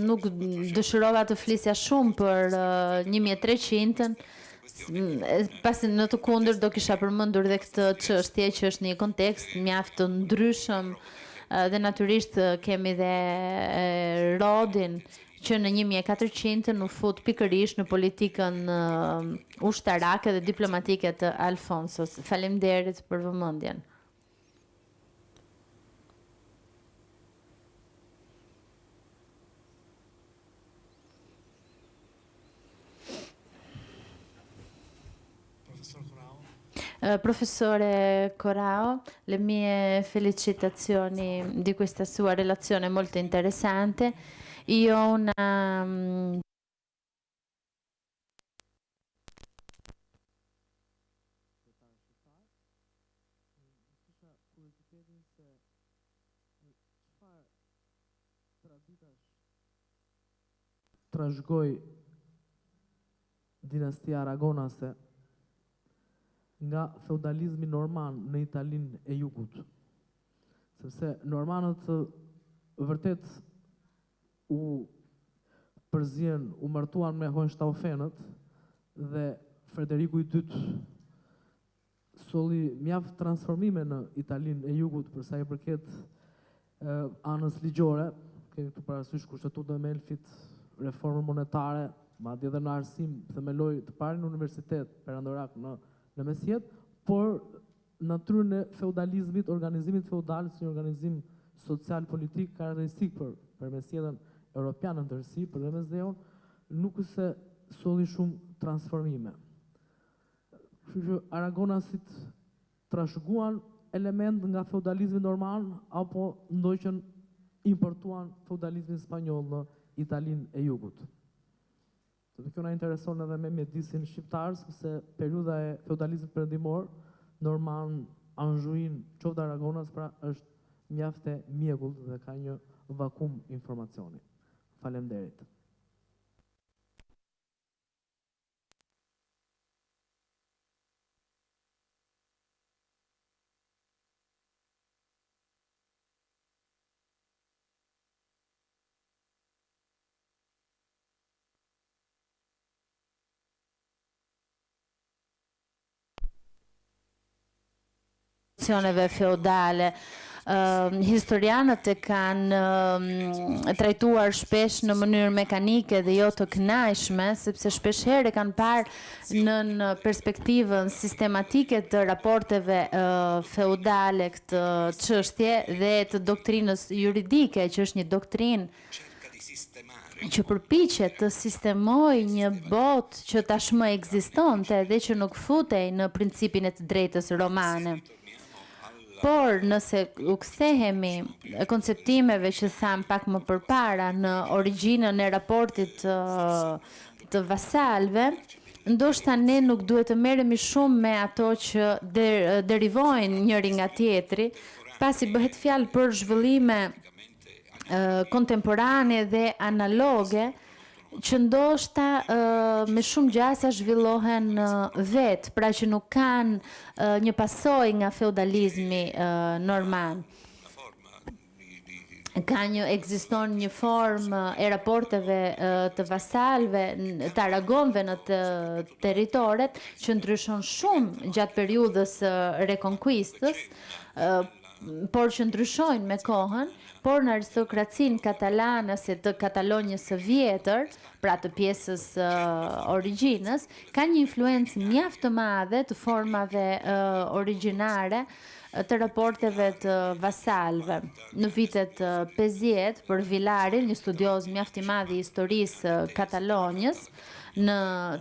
nuk dëshirova të flisja shumë për 1300-ën, pasi në të kundër do kisha përmendur dhe këtë çështje që është një kontekst mjaft të ndryshëm dhe natyrisht kemi dhe Rodin që në 1400 u fut pikërisht në politikën ushtarake dhe diplomatike të Alfonsos. Faleminderit për vëmendjen. Professore Corrao, le mie felicitazioni di questa sua relazione molto interessante. Io ho una trashëgoj dinastia Aragonase nga feudalizmi norman në Italinë e Jugut. Sepse normanët vërtet u përzien, u martuan me Hohenstaufenët dhe Frederiku II solli mjaft transformime në Italinë e Jugut për sa I përket anës ligjore, kemi këtu parasysh kushtetutën e Melfit, reformën monetare, madje edhe në arsim themeloi të parin universitet perandorak në mesjet, por natyrën e feudalizmit, organizimit feudal si një organizim social-politik karakteristik për mesjetën europianë në tërësi, për dhe Mesdheun, nuk se solli shumë transformime. Kështu që aragonasit trashëguan element nga feudalizmi normal apo ndoqën importuan feudalizmin spanjoll në Italinë e Jugut. Dhe kjo na intereson edhe me mjedisin shqiptar, sepse periudha e feudalizmit perëndimor, Norman, Anjouin, qoftë Aragonas, pra është mjaft e mjekullt dhe ka një vakum informacioni. Faleminderit. Feudale. Historianët e kanë trajtuar shpesh në mënyrë mekanike dhe jo të kënaqshme, sepse shpesh herë kanë parë në perspektivën sistematike të raporteve feudale këtë çështje dhe të doktrinës juridike, që është një doktrinë që përpiqet të sistemojë një botë që tashmë ekzistonte dhe që nuk futej në principin e të drejtës romane. Por nëse u kthehemi konceptimeve që tham pak më përpara në origjinën e raportit të vasalëve, ndoshta ne nuk duhet të merremi shumë me ato që derivojnë njëri nga tjetri, pasi bëhet fjalë për zhvillime kontemporane dhe analoge, që ndoshta me shumë gjasa zhvillohen vetë, pra që nuk kanë një pasojë nga feudalizmi normal. Ekziston një formë e raporteve të vasalëve, të aragonëve në të territoret, që ndryshon shumë gjatë periudhës rekonkuistës, por që ndryshojnë me kohën, por në aristokracinë katalanase të Katalonjës së vjetër, pra të pjesës origjinës, ka një influencë mjaft të madhe të formave origjinare të raporteve të vasalëve. Në vitet 50, për Villarin, një studioz mjaft i madh i historisë Katalonjës, në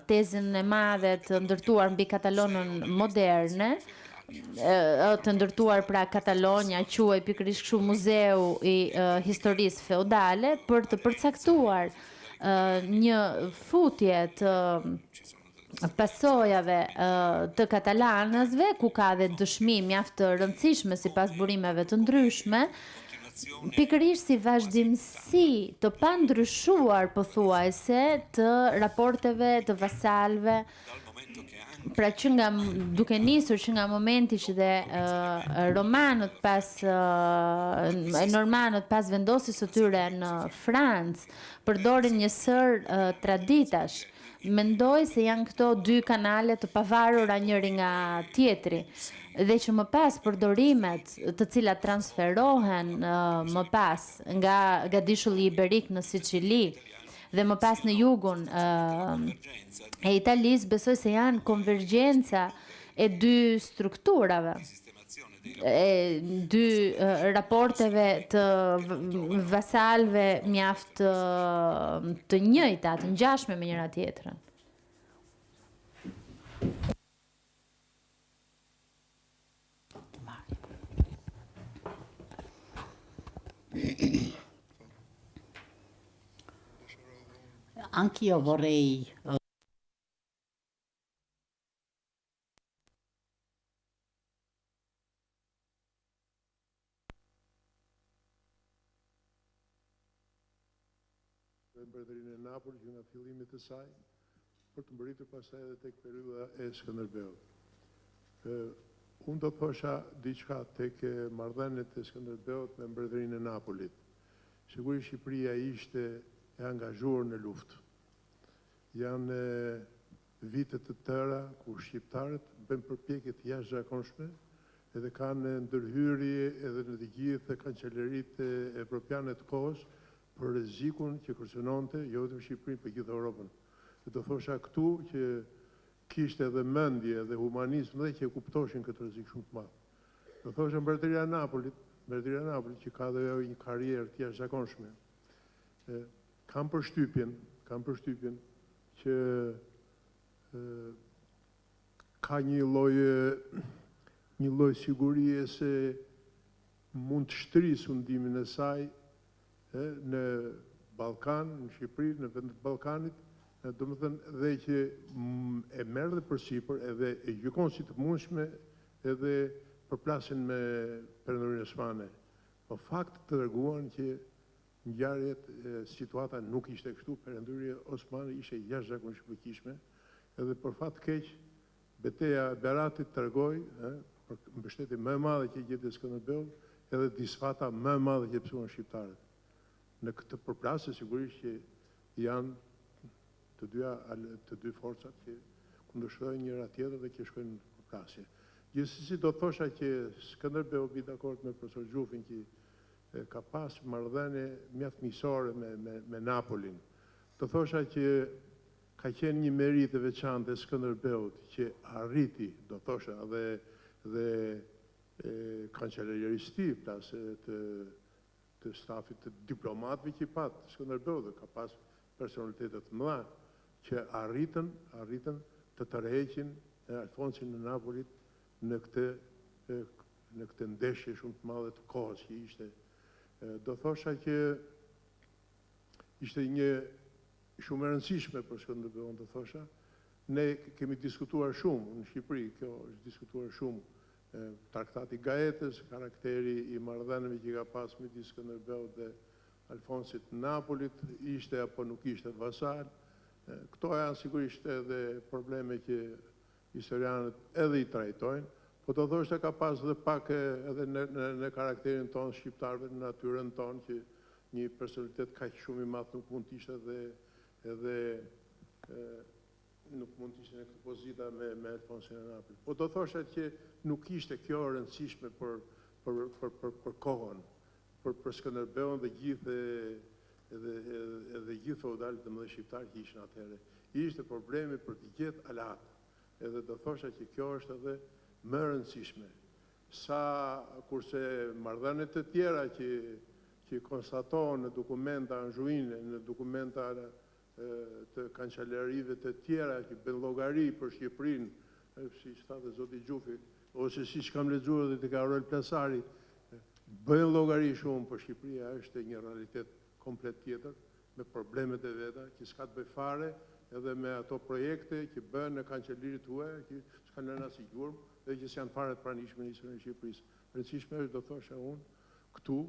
tezën e madhe të ndërtuar mbi Katalonën moderne, të ndërtuar pra Katalonia, quaj pikërisht kështu muzeu i historisë feudale, për të përcaktuar një futje të pasojave të katalanësve, ku ka dhe dëshmi mjaft të rëndësishme sipas burimeve të ndryshme, pikërisht si vazhdimsi të pandryshuar pothuajse të raporteve të vasalëve. Pra që duke nisur që nga momenti që dhe normanët pas vendosjes së tyre në Francë, përdorin një sër traditash. Mendoj se janë këto dy kanale të pavarura njëri nga tjetri, dhe që më pas përdorimet të cilat transferohen më pas nga gadishulli iberik në Sicili, dhe më pas në jugun e Italisë, besoj se janë konvergjenca e dy strukturave, e dy raporteve të vasalëve mjaft të njëjta, të ngjashme me njëra tjetrën. Anch'io vorrei Mbretërinë e Napoli që nga fillimi të saj, për të mbërritur pastaj edhe tek periudha e Skënderbeut. Unë do thosha diçka tek marrëdhëniet e Skënderbeut me Mbretërinë e Napolit. Sigurisht Shqipëria ishte e angazhuar në luftë. Janë vite të tëra ku shqiptarët bën përpjekje të jashtëzakonshme edhe kanë ndërhyrje edhe në të gjithë kancelaritë evropiane të kohës për rrezikun që kërcënonte jo vetëm Shqipërinë, por gjithë Europën. Do thosha këtu që kishte edhe mendje dhe humanizëm dhe që e kuptoshin këtë rrezik shumë të madh. Do thosha Mbretëria e Napolit që ka dhe një karrierë të jashtëzakonshme. Kam përshtypjen që ka një lloj sigurie se mund të shtrisë undimin e saj në Ballkan, në Shqipëri, në vendet e Ballkanit, domethënë dhe që e merr dhe përsipër edhe e gjykon si të mundshme edhe përplasin me Perëndorinë Osmane. Po fakt të treguan që ngjarjet, situata nuk ishte kështu, Perëndoria Osmane ishte jashtëzakonisht e fuqishme, edhe për fat keq betejë e Beratit tregoi për mbështetje më e madhe që gjeti Skënderbeut, edhe disfata më e madhe që pësuan shqiptarët. Në këtë përplasje sigurisht që janë të dy forcat që kundërshtojnë njëra tjetër dhe që shkojnë në përplasje. Gjithsesi do thosha që Skënderbeu bi dakord me profesor Gjufin që ka pas marrëdhënie mjaft miqësore me Napolin. Do thosha që ka qenë një meritë e veçantë e Skënderbeut që arriti, do thosha, dhe kancellerisë tij, plas të stafit të diplomatëve që i pat Skënderbeut, dhe ka pas personalitetet të mëdha që arritën të tërheqin Alfonsin në Napolit në këtë ndeshje shumë të madhe të kohës që ishte. Do thosha që ishte një shumë e rëndësishme për Skënderbeun, do thosha. Ne kemi diskutuar shumë në Shqipëri, kjo është diskutuar shumë, traktati Gaetës, karakteri i marrëdhënieve që ka pas midis Skënderbeut dhe Alfonsit në Napolit, ishte apo nuk ishte vasal. Këto janë sigurisht edhe probleme që historianët edhe i trajtojnë, po të thoshte ka pas dhe pak edhe në karakterin tonë shqiptarëve, në natyrën tonë, që një personalitet kaq shumë i madh nuk mund të ishte edhe nuk mund të ishte në këtë pozita me Alfonsin e Napolit. Po do thosha që nuk ishte kjo rëndësishme për kohën, për Skënderbeun dhe gjithë feudalët të mëdhenj shqiptarë që ishin atëherë. Ishte problemi për të gjetë alat. Edhe do thosha që kjo është edhe më rëndësishme. Kurse marrëdhëniet të tjera që konstatohen në dokumenta anxhuine, në dokumenta të kancelarive të tjera që bën llogari për Shqipërinë, siç thotë zoti Gjufi, ose siç kam lexuar edhe te Karol Plasari, bëjnë llogari shumë, për Shqipëria është një realitet komplet tjetër, me problemet e veta, që s'ka të bëj fare edhe me ato projekte që bëhen në kancelarit huaja, që s'ka lënë as i gjurmë, dhe që s'janë fare të pranishme në historinë e Shqipërisë. Rëndësishme është, do thosha unë, këtu,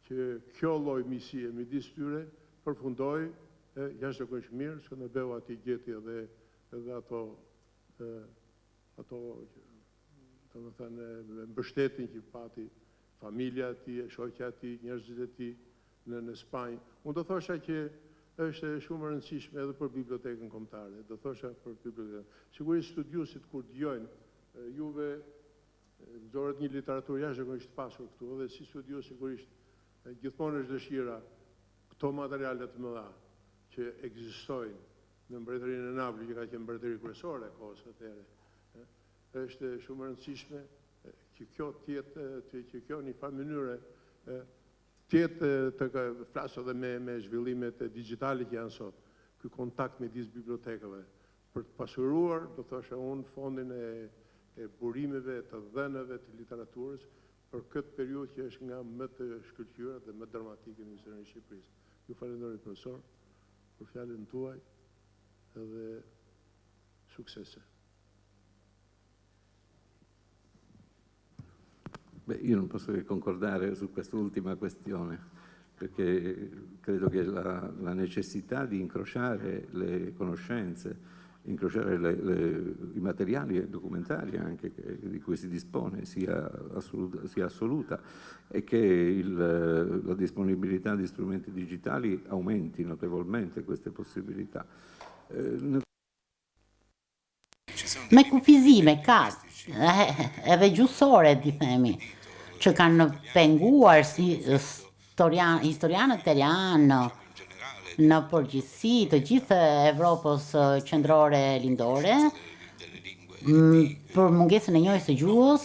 që kjo lloj misie midis tyre përfundoi jashtëzakonisht mirë. Skënderbeu aty gjeti edhe ato domethënë mbështetjen që pati familja e tij, shoqja e tij, njerëzit e tij në Spanjë. Unë do thosha që është shumë e rëndësishme edhe për bibliotekën kombëtare. Do thosha për bibliotekën. Sigurisht studiuesit kur dëgjojnë juve nxorret një literaturë jashtëzakonisht pasur këtu, dhe si studiues sigurisht gjithmonë është dëshira këto materiale të mëdha që ekzistojnë në mbretërinë e Napolit, që ka qenë mbretëri kryesore e kohës atëherë. Është shumë e rëndësishme që kjo që kjo në një farë mënyrë të flasë edhe me zhvillimet digjitale që janë sot, ky kontakt midis bibliotekave, për të pasuruar, do thosha unë, fondin e burimeve, të dhënave, të literaturës, për këtë periudhë që është nga më të shkëlqyer dhe më dramatike në historinë e Shqipërisë. Ju falenderoj profesor për fjalën tuaj edhe successe. Io non posso che concordare su quest'ultima questione, perché credo che la necessità di incrociare le conoscenze, incrociare i materiali e documentari anche di cui si dispone sia assoluta, e che la disponibilità di strumenti digitali aumenti notevolmente queste possibilità. Me kufizime ka edhe gjusore, di themi, që kanë penguar si historianët italianë në përgjithësi të gjithë Evropës qendrore lindore, për mungesën e njohjes së gjuhës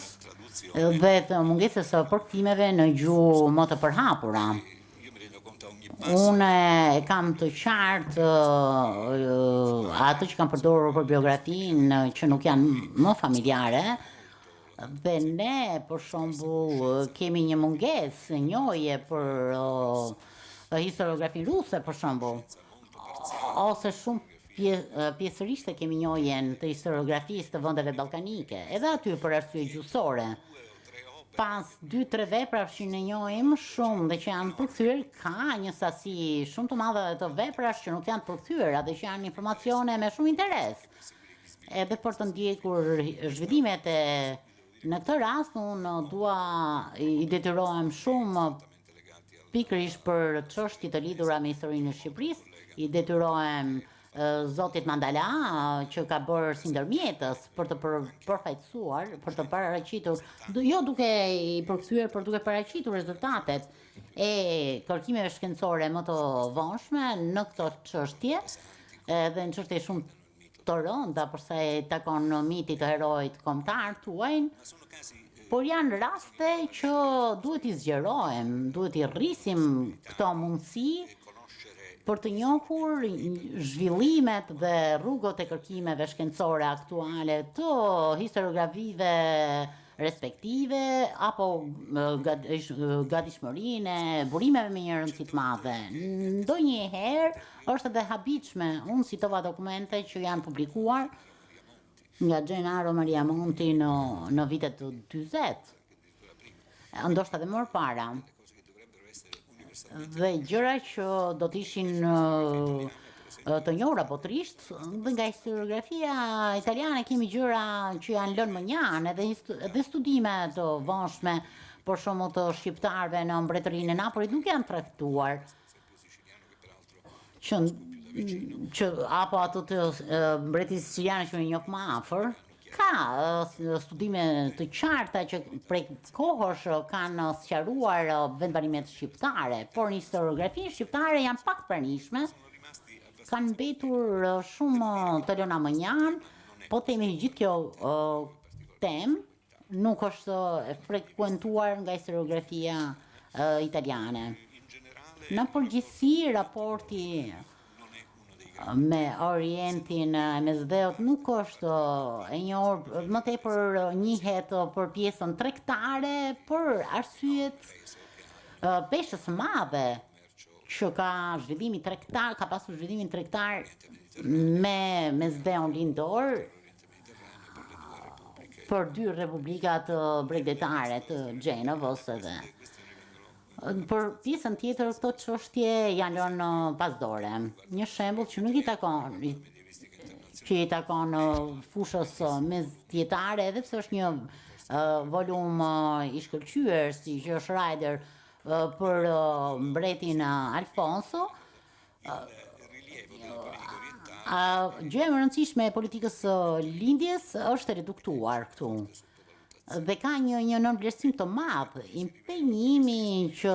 dhe të mungesës së përkthimeve në gjuhë më të përhapura. Unë e kam të qartë ato që kam përdorur për biografinë që nuk janë më familjare, dhe ne, për shembull, kemi një mungesë njohje për historiografinë ruse, për shembull, ose shumë pjesërisht e kemi njohjen të historiografisë të vendeve ballkanike, edhe aty për arsye gjuhësore. Pas 2-3 veprash që ne njohim shumë dhe që janë përkthyer, ka një sasi shumë të madhe të veprash që nuk janë përkthyer dhe që janë informacione me shumë interes. Edhe për të ndjekur zhvillimet në këtë rast, unë dua i detyrohem shumë pikërisht për çështje të lidhura me historinë e Shqipërisë, i detyrohem Zotit Mandala, që ka bërë si ndërmjetës për të përfaqësuar, për të paraqitur, jo duke i përkthyer, por duke paraqitur rezultatet e kërkimeve shkencore më të vonshme në këtë çështje, dhe në çështje shumë të rënda për sa i takon mitit të herojit kombëtar tuajnë, por janë raste që duhet i zgjerohem, duhet i rrisim këto mundësi për të njohur zhvillimet dhe rrugët e kërkimeve shkencore aktuale të historiografive respektive, apo gatishmërinë, burimeve me një rëndësi të madhe. Ndonjëherë është edhe habitshme, unë citova dokumente që janë publikuar nga Gennaro Maria Monti në vitet të 40, ndoshta edhe më para. Dhe gjëra që do të ishin të njohura botërisht, dhe nga historiografia italiane kemi gjëra që janë lënë më njanë, edhe studime të vonshme, për shembull të shqiptarëve në mbretërinë e Napolit nuk janë trajtuar. Apo ato të mbretërisë siciliane që ne njoh më afër. Ka studime të qarta që prej kohësh kanë sqaruar vendbanimet shqiptare, por në historiografinë shqiptare janë pak të pranishme, kanë mbetur shumë të lëna më njanë, po themi gjithë kjo temë nuk është frekuentuar nga historiografia italiane. Në përgjithësi, raporti me Orientin e Mesdheut nuk është e njohur, më tepër njihet për pjesën tregtare, për arsyet peshës së madhe që ka zhvillimi tregtar, ka pasur zhvillimin tregtar me Mesdheun lindor për 2 republikat bregdetare të Gjenovës edhe. Për pjesën tjetër këto çështje janë lënë pasdore. Një shembull që nuk i takon fushës mesdjetare, edhe pse është një volum i shkëlqyer si që është Rider për mbretin Alfonso. Gjëja më e rëndësishme e politikës lindjes është reduktuar këtu. Dhe ka një nënvlerësim të madh, impenjimi që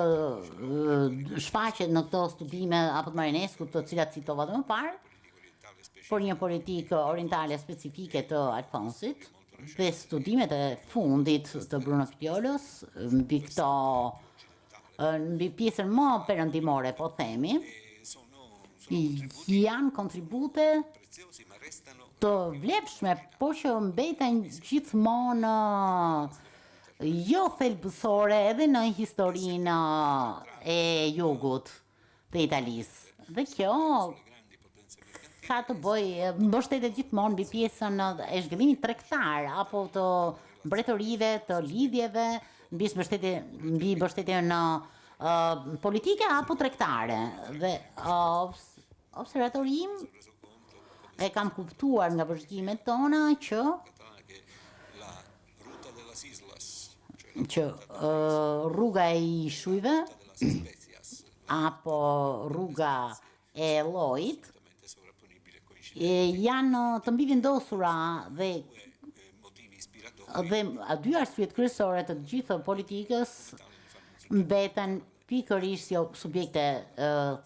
shfaqet në këto studime apo të Marineskut, të cilat citova më parë, por një politikë orientale specifike të Alfonsit, dhe studimet e fundit të Bruno Fitiolos mbi pjesën më perëndimore, po themi, janë kontribute të vlefshme, po që mbeten gjithmonë jo thelbësore edhe në historinë e jugut të Italisë. Dhe kjo ka të bëjë, mbështetet gjithmonë mbi pjesën e zhvillimit tregtar apo të mbretërive, të lidhjeve, mbi mbështetjen politike apo tregtare. Dhe observatori im e kam kuptuar nga vëzhgimet tona që rruga e Ishujve apo rruga e Llojit janë të mbivendosura dhe 2 arsyet kryesore të gjithë politikës mbeten pikërisht jo subjekte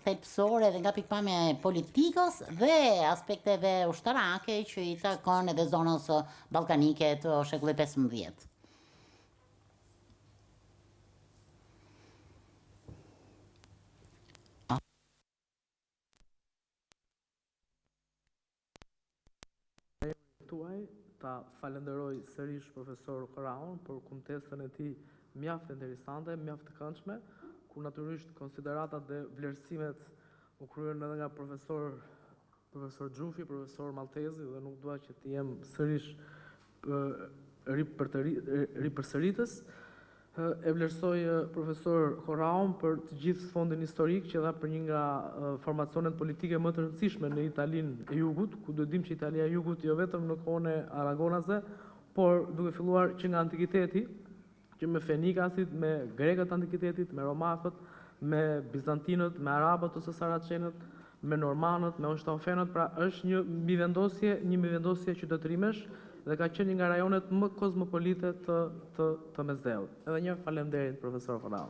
thelbësore dhe nga pikpamja e politikës dhe aspekteve ushtarake që i takon edhe zonës ballkanike të shekullit 15. tuaj, ta falenderoj sërish profesor Corraon për kuntestën e tij mjaft interesante, mjaft të këndshme, ku natyrisht konsideratat dhe vlerësimet u kryen edhe nga profesor Xhufi, profesor Maltezi, dhe nuk dua që të jem sërish ripërsëritës. E vlerësoj profesor Corraon për të gjithë sfondin historik që dha për një nga formacionet politike më të rëndësishme në Italinë e Jugut, ku do dim që Italia e Jugut jo vetëm në kohën e Aragonasve, por duke filluar që nga antikiteti, që me Fenikasit, me Grekët antikitetit, me Romakët, me Bizantinët, me Arabët ose Saracenët, me Normanët, me Oshtanfenët, pra është një mbivendosje qytetërimesh dhe ka qenë një nga rajonet më kozmopolite të Mesdheut. Edhe një faleminderit profesor Corrao.